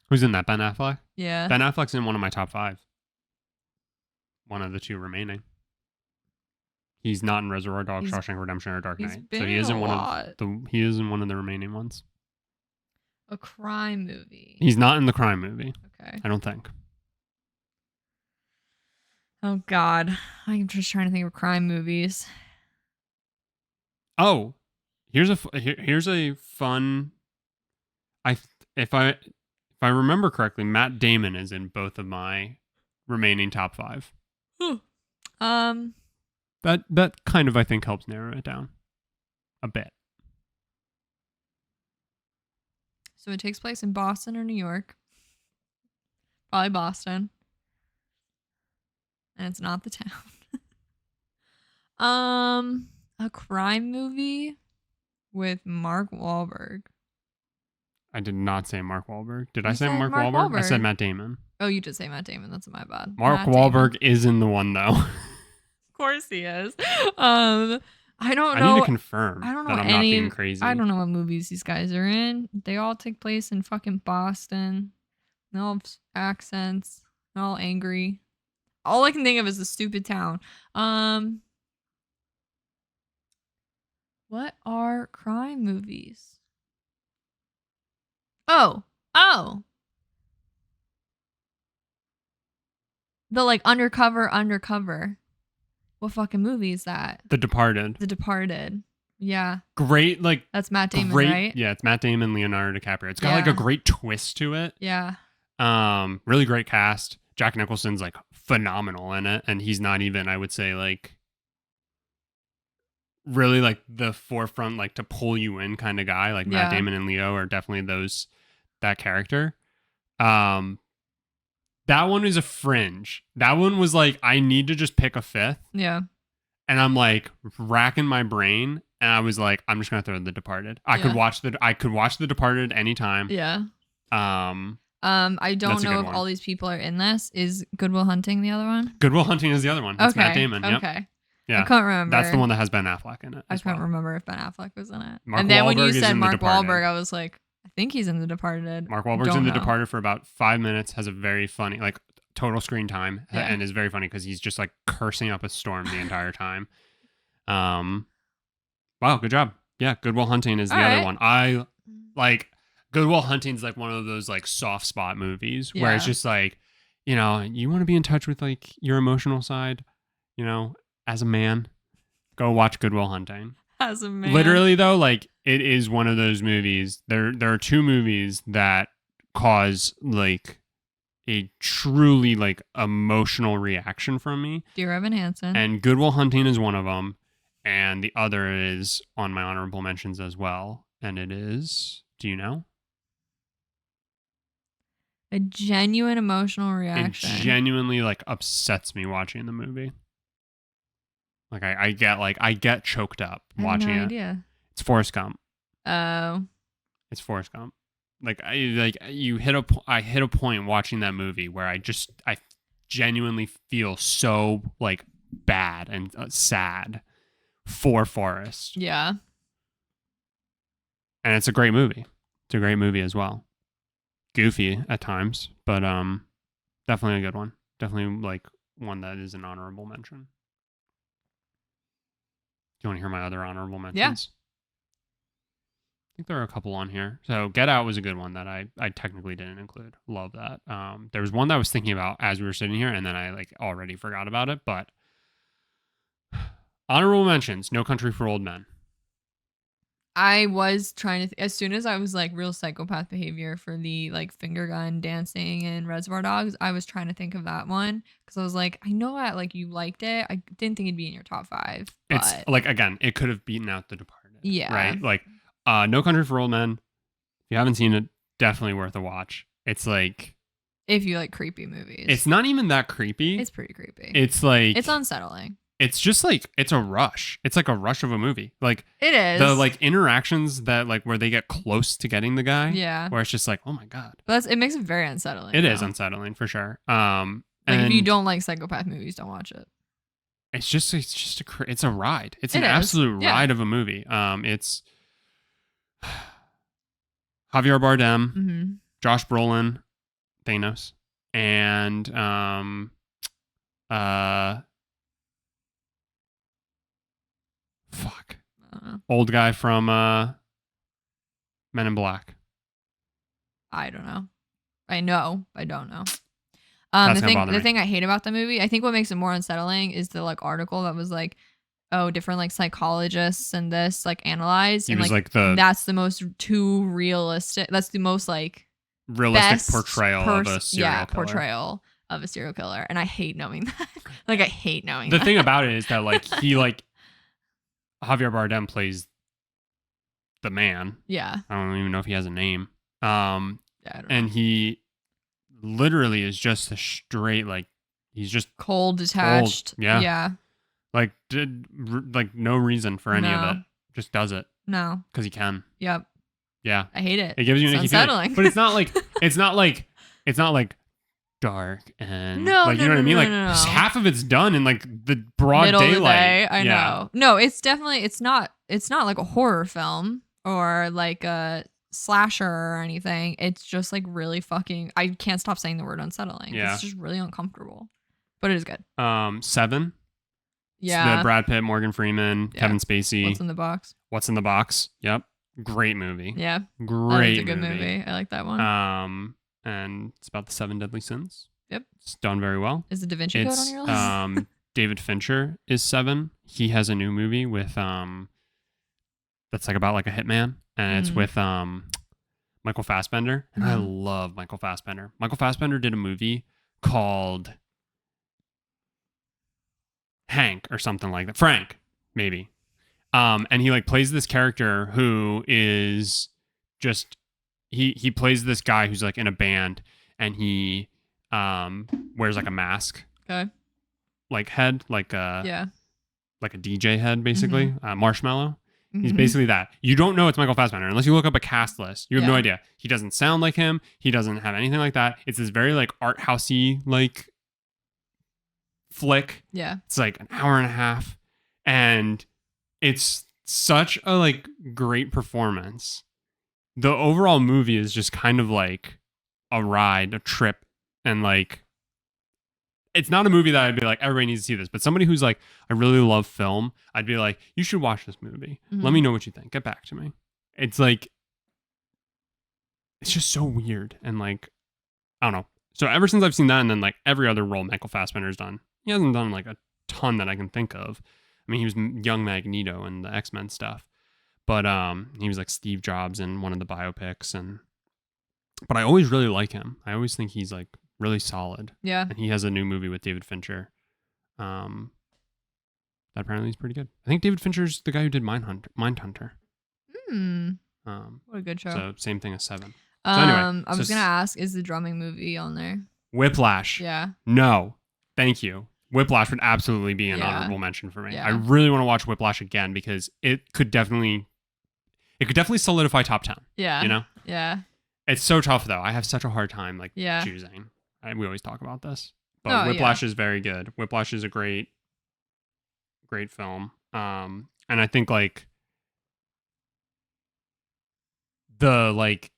S1: Who's in that? Ben Affleck?
S2: Yeah.
S1: Ben Affleck's in one of my top 5. One of the 2 remaining. He's not in Reservoir Dogs, Shawshank Redemption, or Dark Knight. So he is in one of the remaining ones.
S2: A crime movie.
S1: He's not in the crime movie.
S2: Okay.
S1: I don't think.
S2: Oh God, I'm just trying to think of crime movies.
S1: Oh, here's a fun. If I remember correctly, Matt Damon is in both of my remaining top 5. That kind of I think helps narrow it down a bit.
S2: So it takes place in Boston or New York. Probably Boston. And it's not The Town. A crime movie with Mark Wahlberg.
S1: I did not say Mark Wahlberg. Did I
S2: You
S1: say
S2: said
S1: Mark
S2: Mark
S1: Wahlberg? I said
S2: Wahlberg.
S1: Matt Damon.
S2: Oh, you did say Matt Damon. That's my bad.
S1: Mark
S2: Matt
S1: Wahlberg
S2: Damon.
S1: is in the one though.
S2: Of course he is. I don't know.
S1: I need to confirm
S2: I don't know
S1: that I'm
S2: any,
S1: not being crazy.
S2: I don't know what movies these guys are in. They all take place in fucking Boston. They all have accents. They're all angry. All I can think of is the stupid town. What are crime movies? Oh. The like undercover. What fucking movie is that?
S1: The Departed.
S2: The Departed. Yeah.
S1: Great, like
S2: that's Matt Damon, right?
S1: Yeah, it's Matt Damon, Leonardo DiCaprio. It's got like a great twist to it.
S2: Yeah.
S1: Really great cast. Jack Nicholson's like phenomenal in it, and he's not even, I would say, like really like the forefront, like to pull you in kind of guy. Like Matt Damon and Leo are definitely that character. That one is a fringe. That one was like, I need to just pick a 5th.
S2: Yeah.
S1: And I'm like racking my brain, and I was like, I'm just gonna throw The Departed. I could watch The Departed anytime.
S2: Yeah. I don't
S1: That's a
S2: know
S1: good
S2: if
S1: one.
S2: all these people are in this. Is Good Will Hunting the other one?
S1: Good Will Hunting is the other one. It's Matt Damon. Yep.
S2: Okay.
S1: Yeah.
S2: I can't remember.
S1: That's the one that has Ben Affleck in it.
S2: I can't remember if Ben Affleck was in it.
S1: Mark
S2: and then when
S1: Wahlberg
S2: you
S1: is
S2: said
S1: in The
S2: Mark
S1: Departed.
S2: Wahlberg, I was like, I think he's in The Departed.
S1: Mark Wahlberg's
S2: Don't
S1: in The
S2: know.
S1: Departed for about 5 minutes, has a very funny, like, total screen time, and is very funny because he's just like cursing up a storm the entire time. Wow, good job. Yeah, Good Will Hunting is the other one. I like Good Will Hunting's like one of those like soft spot movies where it's just like, you know, you want to be in touch with like your emotional side, you know, as a man, go watch Good Will Hunting.
S2: As a man.
S1: Literally though, like it is one of those movies. There are 2 movies that cause like a truly like emotional reaction from me.
S2: Dear Evan Hansen.
S1: And Good Will Hunting is one of them. And the other is on my honorable mentions as well. And it is, do you know?
S2: A genuine emotional reaction.
S1: It genuinely like upsets me watching the movie. Like I get choked up watching it.
S2: Idea.
S1: It's Forrest Gump.
S2: Oh.
S1: It's Forrest Gump. I hit a point watching that movie where I genuinely feel so like bad and sad for Forrest.
S2: Yeah.
S1: And it's a great movie. It's a great movie as well. Goofy at times, but definitely a good one. Definitely like one that is an honorable mention. Do you want to hear my other honorable mentions?
S2: Yeah.
S1: I think there are a couple on here. So Get Out was a good one that I technically didn't include. Love that. There was one that I was thinking about as we were sitting here, and then I like already forgot about it. But honorable mentions: No Country for Old Men.
S2: I was trying to, as soon as I was like real psychopath behavior for the like finger gun dancing and Reservoir Dogs, I was trying to think of that one because I was like, I know that like you liked it. I didn't think it'd be in your top 5. But
S1: It's like, again, it could have beaten out The Departed.
S2: Yeah.
S1: Right? Like, No Country for Old Men. If you haven't seen it, definitely worth a watch. It's like,
S2: if you like creepy movies,
S1: it's not even that creepy.
S2: It's pretty creepy.
S1: It's like,
S2: it's unsettling.
S1: It's just like, it's a rush. It's like a rush of a movie. Like,
S2: it is.
S1: The like interactions that like where they get close to getting the guy.
S2: Yeah.
S1: Where it's just like, oh my God.
S2: But it makes it very unsettling.
S1: It is unsettling for sure.
S2: Like if you don't like psychopath movies, don't watch it.
S1: It's just a ride. It's an
S2: is.
S1: absolute ride of a movie. It's Javier Bardem, Josh Brolin, Thanos, and old guy from Men in Black.
S2: I don't know. I know. I don't know. The thing I hate about the movie, I think what makes it more unsettling is the like article that was like, oh, different like psychologists and this like analyzed.
S1: He
S2: and
S1: was
S2: like that's the most too realistic. That's the most like
S1: realistic portrayal of a serial killer.
S2: Portrayal of a serial killer. And I hate knowing that. Like I hate knowing
S1: the
S2: that.
S1: thing about it is that like he like Javier Bardem plays the man.
S2: Yeah.
S1: I don't even know if he has a name.
S2: I don't know.
S1: And he literally is just a straight like he's just
S2: cold, detached.
S1: Yeah.
S2: Yeah.
S1: Like like no reason for any of it. Just does it.
S2: No.
S1: Because he can.
S2: Yep.
S1: Yeah.
S2: I hate it.
S1: It gives you an icky
S2: unsettling.
S1: feeling. But it's not like dark and you know what I mean?
S2: No.
S1: Half of it's done in like the broad
S2: Middle
S1: daylight.
S2: Of the day, I know. No, it's definitely it's not like a horror film or like a slasher or anything. It's just like really fucking I can't stop saying the word unsettling.
S1: Yeah.
S2: It's just really uncomfortable. But it is good.
S1: 7.
S2: Yeah.
S1: It's the Brad Pitt, Morgan Freeman, Kevin Spacey.
S2: What's in the Box?
S1: What's in the Box? Yep. Great movie.
S2: Yeah.
S1: Great
S2: That's a good movie. I like that one.
S1: And it's about the 7 deadly sins.
S2: Yep.
S1: It's done very well.
S2: Is the Da Vinci Code on your list?
S1: David Fincher is 7. He has a new movie with that's like about like a hitman, and it's with Michael Fassbender, and I love Michael Fassbender. Michael Fassbender did a movie called Hank or something like that. Frank, maybe. And he like plays this character who is just he plays this guy who's like in a band, and he wears like a mask.
S2: Okay.
S1: Like head, like a DJ head, basically.
S2: Mm-hmm.
S1: Marshmallow. He's basically that. You don't know it's Michael Fassbender unless you look up a cast list. You have no idea. He doesn't sound like him. He doesn't have anything like that. It's this very like art housey like flick.
S2: Yeah.
S1: It's like an hour and a half, and it's such a like great performance. The overall movie is just kind of like a ride, a trip, and like it's not a movie that I'd be like, everybody needs to see this, but somebody who's like, I really love film, I'd be like, you should watch this movie. Let me know what you think. Get back to me. It's like, it's just so weird. And like, I don't know. So ever since I've seen that, and then like every other role Michael Fassbender's done, he hasn't done like a ton that I can think of. I mean, he was young Magneto in the X-Men stuff, but he was like Steve Jobs in one of the biopics, but I always really like him. I always think he's like really solid.
S2: Yeah.
S1: And he has a new movie with David Fincher. That apparently is pretty good. I think David Fincher's the guy who did Mindhunter.
S2: What a good show.
S1: So same thing as 7. So anyway,
S2: I was gonna ask, is the drumming movie on there?
S1: Whiplash.
S2: Yeah.
S1: No. Thank you. Whiplash would absolutely be an honorable mention for me.
S2: Yeah.
S1: I really want to watch Whiplash again because it could definitely solidify top 10.
S2: Yeah.
S1: You know?
S2: Yeah.
S1: It's so tough though. I have such a hard time like
S2: choosing.
S1: We always talk about this. but
S2: Oh,
S1: Whiplash is very good. Whiplash is a great film. And I think like the like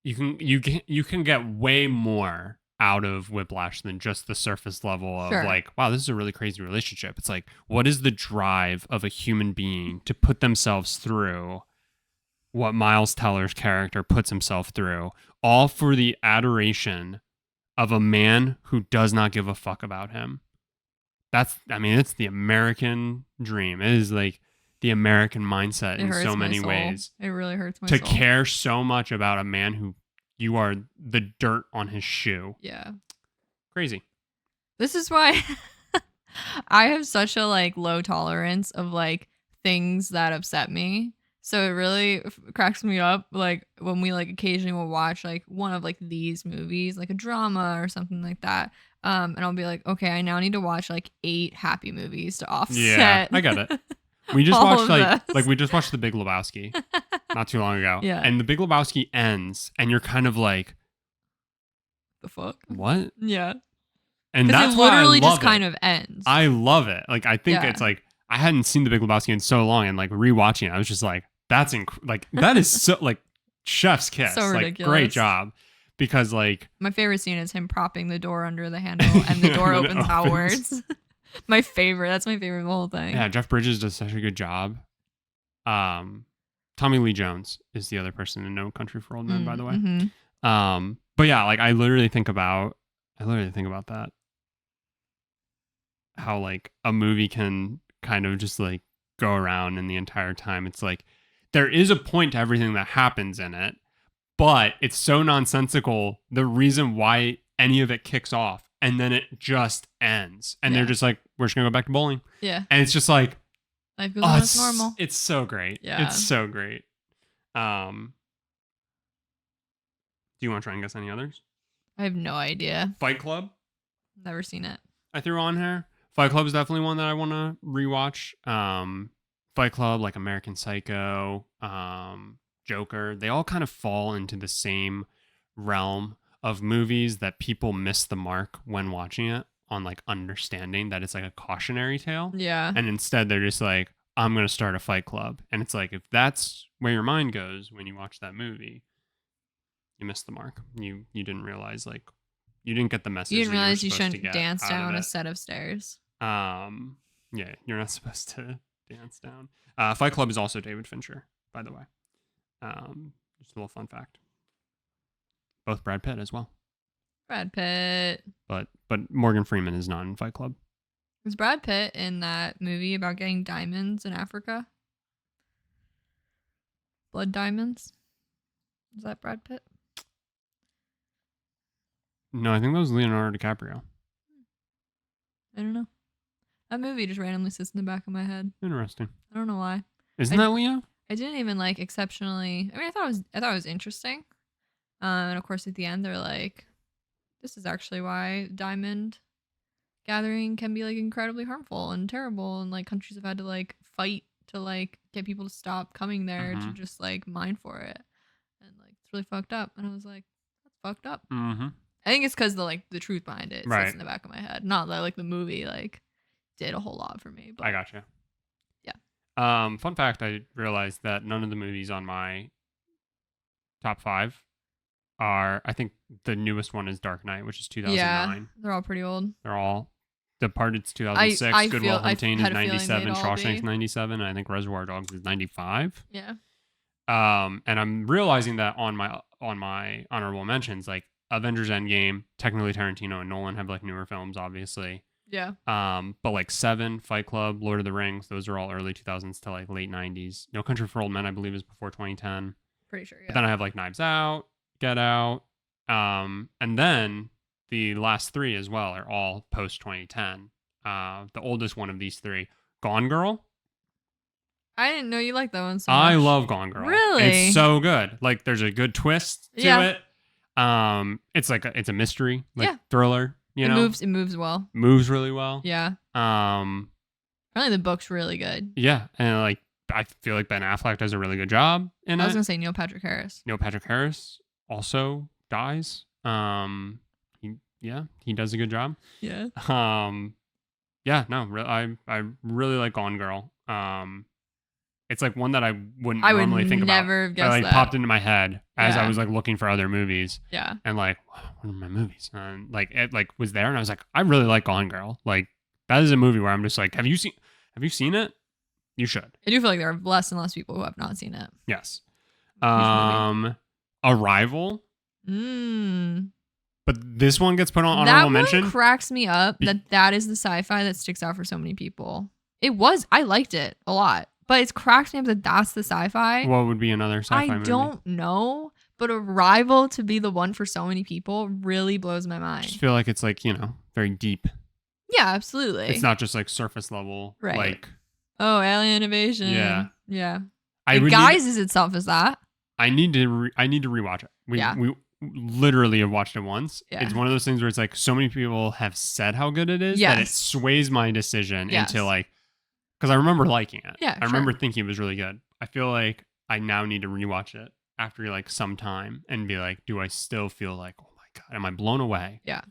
S1: you can get way more out of Whiplash than just the surface level of
S2: Sure.
S1: like, wow, this is a really crazy relationship. It's like, what is the drive of a human being to put themselves through what Miles Teller's character puts himself through, all for the adoration of a man who does not give a fuck about him. It's the American dream. It is like the American mindset in so many ways.
S2: It really hurts my
S1: To
S2: soul.
S1: care so much about a man who you are the dirt on his shoe.
S2: Yeah.
S1: Crazy.
S2: This is why I have such a like low tolerance of like things that upset me. So it really cracks me up like when we like occasionally will watch like one of like these movies, like a drama or something like that. And I'll be like, okay, I now need to watch like 8 happy movies to offset.
S1: Yeah, I get it. We just
S2: all
S1: watched
S2: of this.
S1: we just watched The Big Lebowski not too long ago.
S2: Yeah.
S1: And The Big Lebowski ends and you're kind of like,
S2: The fuck?
S1: what?
S2: Yeah.
S1: And
S2: Because
S1: that's
S2: it literally
S1: why I love
S2: just kind of ends.
S1: I love it. Like I think
S2: Yeah.
S1: it's like I hadn't seen The Big Lebowski in so long, and like rewatching it, I was just like, that is so like chef's kiss.
S2: So
S1: like
S2: ridiculous.
S1: great job. Because like
S2: my favorite scene is him propping the door under the handle and the door
S1: And it
S2: opens outwards. My favorite. That's my favorite of the whole thing.
S1: yeah, Jeff Bridges does such a good job. Tommy Lee Jones is the other person in No Country for Old Men, by the way.
S2: Mm-hmm.
S1: But yeah, like I literally think about that. How like a movie can kind of just like go around, and the entire time it's like there is a point to everything that happens in it, but it's so nonsensical the reason why any of it kicks off, and then it just ends, and they're just like, we're just gonna go back to bowling.
S2: Yeah.
S1: And it's just like,
S2: Life goes on as
S1: it's
S2: normal.
S1: It's so great.
S2: Yeah.
S1: It's so great. Do you want to try and guess any others?
S2: I have no idea.
S1: Fight Club,
S2: Never seen it.
S1: I threw on here. Fight Club is definitely one that I want to rewatch. Fight Club, like American Psycho, Joker, they all kind of fall into the same realm of movies that people miss the mark when watching it on like understanding that it's like a cautionary tale.
S2: Yeah.
S1: And instead they're just like, I'm going to start a fight club. And it's like, if that's where your mind goes when you watch that movie, you missed the mark. You didn't realize, like, you didn't get the message.
S2: You didn't realize you
S1: were supposed to
S2: shouldn't
S1: get
S2: dance
S1: out of
S2: down a
S1: it.
S2: set of stairs.
S1: Yeah, you're not supposed to dance down. Fight Club is also David Fincher, by the way. Just a little fun fact. Both Brad Pitt as well.
S2: Brad Pitt.
S1: But Morgan Freeman is not in Fight Club.
S2: Was Brad Pitt in that movie about getting diamonds in Africa? Blood diamonds? Is that Brad Pitt?
S1: No, I think that was Leonardo DiCaprio.
S2: I don't know. That movie just randomly sits in the back of my head.
S1: Interesting.
S2: I don't know why.
S1: Isn't that Leo?
S2: I didn't even like exceptionally. I mean, I thought it was interesting. And of course, at the end, they're like, "This is actually why diamond gathering can be like incredibly harmful and terrible, and like countries have had to like fight to like get people to stop coming there to just like mine for it, and like it's really fucked up." And I was like, "That's fucked up."
S1: Mm-hmm.
S2: I think it's because the truth behind it
S1: Right.
S2: sits in the back of my head, not that like the movie like did a whole lot for me. But
S1: I gotcha.
S2: Yeah.
S1: Fun fact: I realized that none of the movies on my top 5 are. I think the newest one is Dark Knight, which is 2009.
S2: Yeah, they're all pretty old.
S1: They're all. Departed's 2006.
S2: I
S1: Good
S2: feel-
S1: Will
S2: I
S1: Hunting is
S2: had a feeling
S1: 97.
S2: they'd all
S1: Shawshank's
S2: be.
S1: 97. And I think Reservoir Dogs is 95.
S2: Yeah.
S1: And I'm realizing that on my honorable mentions, like Avengers Endgame, technically Tarantino and Nolan have like newer films, obviously.
S2: Yeah.
S1: But like Seven, Fight Club, Lord of the Rings, those are all early 2000s to like late 90s. No Country for Old Men, I believe, is before 2010.
S2: Pretty sure. Yeah.
S1: But then I have like Knives Out, Get Out, and then the last 3 as well are all post 2010. The oldest one of these 3, Gone Girl.
S2: I didn't know you liked that one so much.
S1: I love Gone Girl.
S2: Really?
S1: It's so good. Like there's a good twist to
S2: Yeah.
S1: it. It's like it's a mystery, like
S2: Yeah.
S1: thriller. You know,
S2: It moves well.
S1: moves really well.
S2: Yeah.
S1: Um,
S2: Apparently the book's really good.
S1: yeah, and like I feel like Ben Affleck does a really good job in
S2: I was
S1: it.
S2: gonna say Neil Patrick Harris.
S1: Neil Patrick Harris also dies. He yeah, he does a good job.
S2: Yeah.
S1: Yeah, no, I really like Gone Girl. It's like one that I wouldn't
S2: I would
S1: normally think about.
S2: never have
S1: But
S2: guessed
S1: like
S2: that.
S1: popped into my head as I
S2: Yeah.
S1: was like looking for other movies.
S2: Yeah.
S1: And like, what are my movies? And like it like was there, and I was like, I really like Gone Girl. Like that is a movie where I'm just like, have you seen it? You should.
S2: I do feel like there are less and less people who have not seen it.
S1: Yes.
S2: Huge movie.
S1: Arrival.
S2: Mm.
S1: But this one gets put on
S2: That
S1: honorable
S2: one
S1: mention.
S2: cracks me up that is the sci-fi that sticks out for so many people. I liked it a lot, but it cracks me up that that's the sci-fi.
S1: What would be another sci-fi movie?
S2: I don't know, but Arrival to be the one for so many people really blows my
S1: I
S2: mind.
S1: just feel like it's like, very deep.
S2: Yeah, absolutely.
S1: It's not just like surface level.
S2: Right.
S1: Like,
S2: oh, alien invasion.
S1: Yeah.
S2: Yeah.
S1: I
S2: It
S1: would
S2: guises itself as that.
S1: I need to rewatch it. We literally have watched it once.
S2: Yeah.
S1: It's one of those things where it's like so many people have said how good it is that it
S2: Yes.
S1: sways my decision
S2: Yes.
S1: into like, because I remember liking it.
S2: Yeah,
S1: I remember
S2: sure.
S1: thinking it was really good. I feel like I now need to rewatch it after like some time and be like, do I still feel like, oh my God, am I blown away?
S2: Yeah.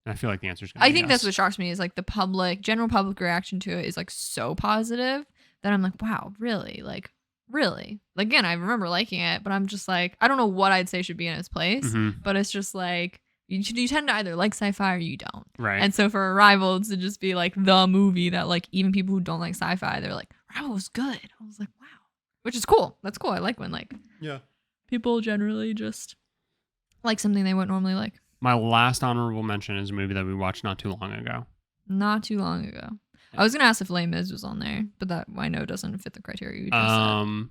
S1: And I feel like the answer is going to
S2: I
S1: be
S2: think that's
S1: yes.
S2: what shocks me is like the general public reaction to it is like so positive that I'm like, wow, really? Like, really? Like, again, I remember liking it, but I'm just like, I don't know what I'd say should be in its place,
S1: Mhm.
S2: but it's just like, you tend to either like sci-fi or you don't.
S1: Right.
S2: And so for Arrival to just be like the movie that like even people who don't like sci-fi, they're like, Arrival was good. I was like, wow. Which is cool. That's cool. I like when like
S1: yeah.
S2: people generally just like something they wouldn't normally like.
S1: My last honorable mention is a movie that we watched not too long ago.
S2: Not too long ago. I was gonna ask if Les Mis was on there, but that I know doesn't fit the criteria you just said.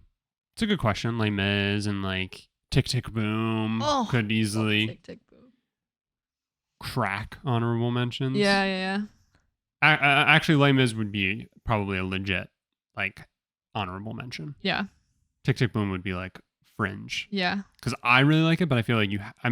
S1: It's a good question. Les Mis and like Tick Tick Boom could easily
S2: Tick, tick, boom.
S1: crack honorable mentions.
S2: Yeah.
S1: Actually, Les Mis would be probably a legit like honorable mention.
S2: Yeah.
S1: Tick Tick Boom would be like fringe
S2: Yeah.
S1: because I really like it, but I feel like I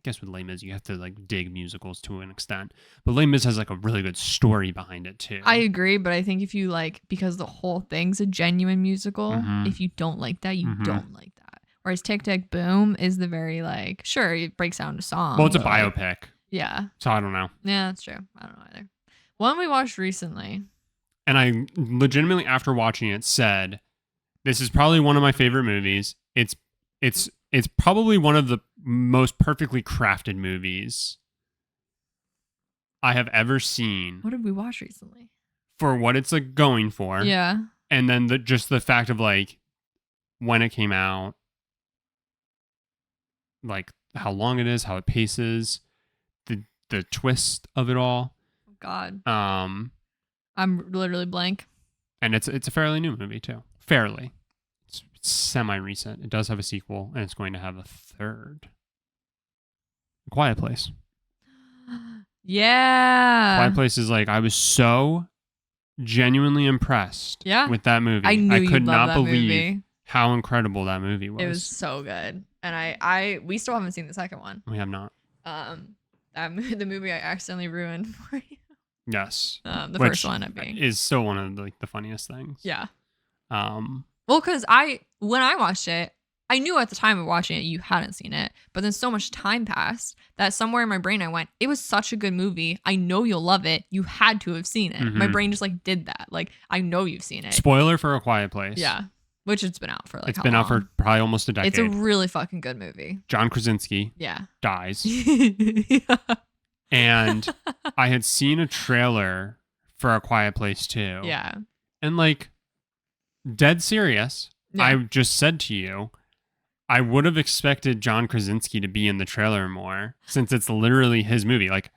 S1: guess with Les Mis you have to like dig musicals to an extent, but Les Mis has like a really good story behind it too.
S2: I agree, but I think if you like, because the whole thing's a genuine musical,
S1: Mhm.
S2: if you don't like that, you
S1: Mhm.
S2: don't like that. Whereas Tick Tick Boom is the very like, sure, it breaks down to song.
S1: Well, it's a
S2: but, like,
S1: biopic,
S2: yeah.
S1: so I don't know.
S2: Yeah, that's true. I don't know either. One we watched recently.
S1: And I legitimately, after watching it, said, "This is probably one of my favorite movies. It's probably one of the most perfectly crafted movies I have ever seen
S2: What did we watch recently?
S1: for what it's like going for.
S2: Yeah.
S1: And then just the fact of like when it came out, like how long it is, how it paces, the twist of it all.
S2: God.
S1: Um,
S2: I'm literally blank.
S1: and it's a fairly new movie too. Fairly. It's semi-recent. It does have a sequel, and it's going to have a third. A Quiet Place.
S2: Yeah.
S1: Quiet Place is like, I was so genuinely impressed
S2: Yeah.
S1: with that movie.
S2: I knew
S1: I
S2: you'd
S1: could
S2: love
S1: not
S2: that
S1: believe
S2: movie.
S1: how incredible that movie was.
S2: It was so good. And we still haven't seen the second one.
S1: We have not.
S2: The movie I accidentally ruined for you.
S1: Yes.
S2: The
S1: Which
S2: first one of being.
S1: is still one of the funniest things.
S2: Yeah.
S1: Um,
S2: Well, because when I watched it, I knew at the time of watching it you hadn't seen it, but then so much time passed that somewhere in my brain I went, it was such a good movie. I know you'll love it. You had to have seen it. My
S1: Mhm.
S2: brain just like did that. Like I know you've seen it.
S1: spoiler for A Quiet Place.
S2: Yeah. Which it's been out for like
S1: It's
S2: how
S1: been out
S2: long?
S1: for probably almost a decade.
S2: It's a really fucking good movie.
S1: John Krasinski
S2: Yeah.
S1: dies.
S2: Yeah.
S1: And I had seen a trailer for A Quiet Place too.
S2: Yeah.
S1: And like, dead serious.
S2: Yeah.
S1: I just said to you, I would have expected John Krasinski to be in the trailer more since it's literally his movie. Like,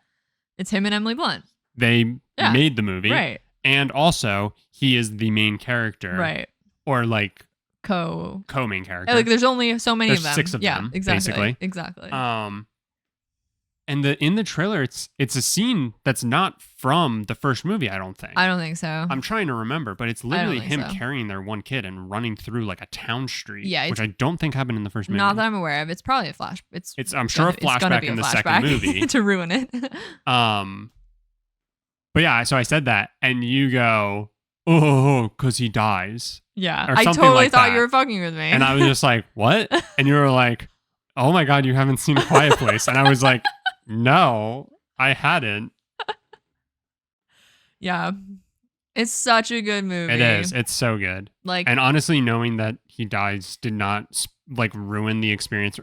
S2: It's him and Emily Blunt.
S1: they
S2: Yeah.
S1: made the movie.
S2: Right.
S1: And also, he is the main character.
S2: Right.
S1: Or like
S2: Co-main
S1: character.
S2: Like there's only so many
S1: There's
S2: of them.
S1: 6 of
S2: yeah,
S1: them,
S2: exactly.
S1: basically.
S2: Exactly.
S1: And in the trailer, it's a scene that's not from the first movie, I don't think.
S2: I don't think so.
S1: I'm trying to remember, but it's literally
S2: think
S1: him
S2: so.
S1: carrying their one kid and running through like a town street,
S2: Yeah,
S1: which I don't think happened in the first movie.
S2: Not that I'm aware of. It's probably a flash.
S1: I'm sure a
S2: it's gonna
S1: flashback
S2: be
S1: in
S2: a
S1: the second
S2: flashback
S1: movie.
S2: to ruin it.
S1: But yeah, so I said that, and you go, oh, because he dies.
S2: Yeah,
S1: Or
S2: I
S1: something
S2: totally
S1: like
S2: thought
S1: that.
S2: you were fucking with me.
S1: And I was just like, what? And you were like, oh my God, you haven't seen A Quiet Place. And I was like, no. I hadn't.
S2: Yeah. It's such a good movie.
S1: It is. It's so good.
S2: Like,
S1: And honestly, knowing that he dies did not like ruin the experience.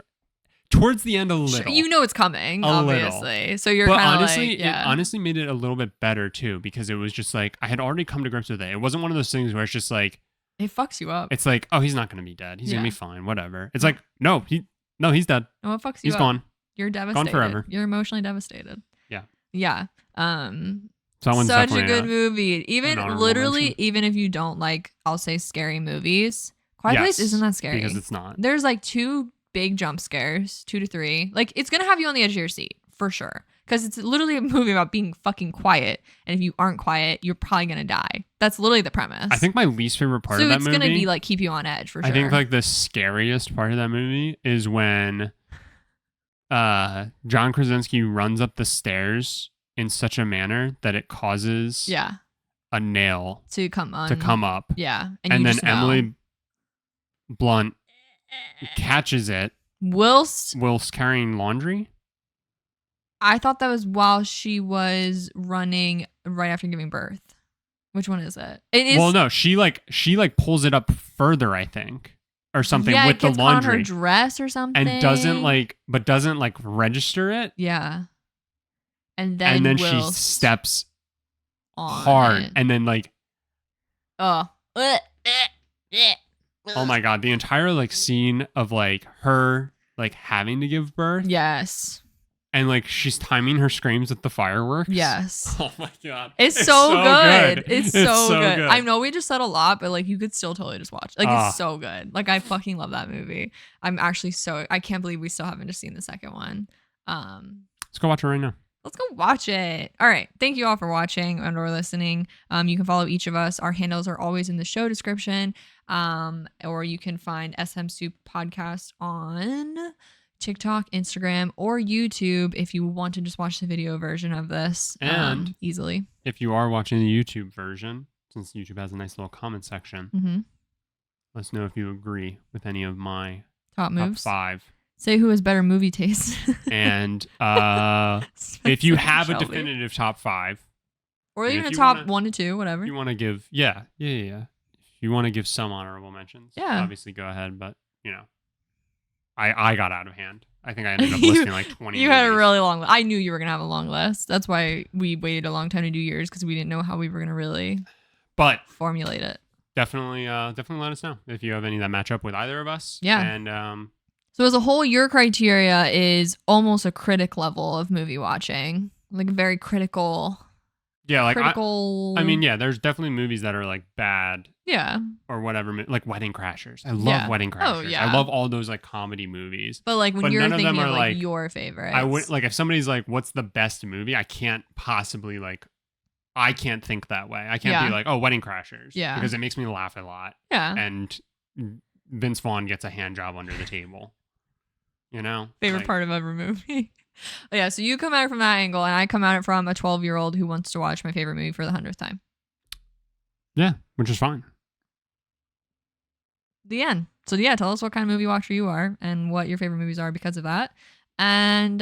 S1: Towards the end, a little.
S2: you know it's coming,
S1: A
S2: obviously.
S1: little.
S2: So you're
S1: But
S2: kind of
S1: honestly,
S2: like, yeah.
S1: it honestly made it a little bit better too, because it was just like I had already come to grips with it. It wasn't one of those things where it's just like
S2: It fucks you up.
S1: it's like, oh, he's not gonna be dead. He's
S2: Yeah.
S1: gonna be fine. Whatever. It's like, no, he's dead.
S2: No, it fucks you
S1: He's
S2: up.
S1: gone.
S2: You're devastated.
S1: forever.
S2: You're emotionally devastated.
S1: Yeah.
S2: Yeah.
S1: So that one's
S2: Such a
S1: definitely
S2: good movie. Even
S1: honorable
S2: literally,
S1: mention.
S2: even if you don't like, I'll say scary movies. Quiet Place
S1: Yes,
S2: isn't that scary.
S1: because it's not.
S2: There's like 2 big jump scares, 2 to 3. Like it's gonna have you on the edge of your seat for sure. Because it's literally a movie about being fucking quiet. And if you aren't quiet, you're probably gonna die. That's literally the premise.
S1: I think my least favorite part
S2: so
S1: of that
S2: it's
S1: movie.
S2: gonna be like keep you on edge for sure.
S1: I think like the scariest part of that movie is when John Krasinski runs up the stairs in such a manner that it causes a nail
S2: to come
S1: up.
S2: Yeah.
S1: And
S2: you
S1: then
S2: just know.
S1: Emily Blunt catches it
S2: whilst
S1: carrying laundry.
S2: I thought that was while she was running right after giving birth. Which one is it? It is.
S1: Well, no, she pulls it up further, I think, or something
S2: yeah,
S1: with
S2: it
S1: the
S2: gets caught on
S1: laundry,
S2: her dress or something,
S1: and doesn't register it.
S2: Yeah. And then
S1: she steps
S2: on
S1: hard,
S2: it.
S1: and then like,
S2: oh
S1: my god, the entire like scene of like her like having to give birth.
S2: Yes.
S1: And like she's timing her screams with the fireworks.
S2: Yes.
S1: Oh my god.
S2: It's so good. It's so good.
S1: good.
S2: I know we just said a lot, but like you could still totally just watch. Like it's so good. Like I fucking love that movie. I'm actually I can't believe we still haven't just seen the second one.
S1: Let's go watch it right now.
S2: Let's go watch it. All right. Thank you all for watching and or listening. You can follow each of us. Our handles are always in the show description. Or you can find SMSoup podcast on TikTok, Instagram, or YouTube if you want to just watch the video version of this
S1: and
S2: easily.
S1: If you are watching the YouTube version, since YouTube has a nice little comment section, let us know if you agree with any of my
S2: top moves.
S1: Top 5.
S2: Say who has better movie taste.
S1: And if you have a definitive top 5,
S2: or even a top 1 to 2, whatever.
S1: If you want to give, yeah. If you want to give some honorable mentions, obviously go ahead. But you know, I got out of hand. I think I ended up listing like 20.
S2: You had a really long list. I knew you were going to have a long list. That's why we waited a long time to do yours, because we didn't know how we were going to really formulate it.
S1: Definitely let us know if you have any that match up with either of us.
S2: Yeah.
S1: And
S2: so as a whole, your criteria is almost a critic level of movie watching. Like very critical.
S1: Yeah, like
S2: critical.
S1: I mean, yeah, there's definitely movies that are like bad.
S2: Yeah.
S1: Or whatever, like Wedding Crashers. I love Wedding Crashers.
S2: Oh, yeah.
S1: I love all those like comedy movies.
S2: But like when you're thinking of like your favorites.
S1: I would like if somebody's like, what's the best movie? I can't possibly like, I can't think that way. I can't be like, oh, Wedding Crashers.
S2: Yeah.
S1: Because it makes me laugh a lot.
S2: Yeah.
S1: And Vince Vaughn gets a hand job under the table. You know?
S2: Favorite part of every movie. Yeah, so you come at it from that angle, and I come at it from a 12-year-old who wants to watch my favorite movie for the 100th time.
S1: Yeah, which is fine.
S2: The end. So yeah, tell us what kind of movie watcher you are and what your favorite movies are because of that. And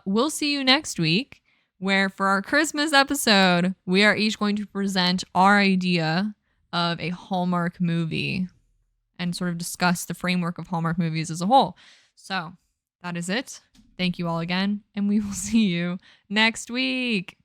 S2: we'll see you next week, where for our Christmas episode, we are each going to present our idea of a Hallmark movie and sort of discuss the framework of Hallmark movies as a whole. So that is it. Thank you all again, and we will see you next week.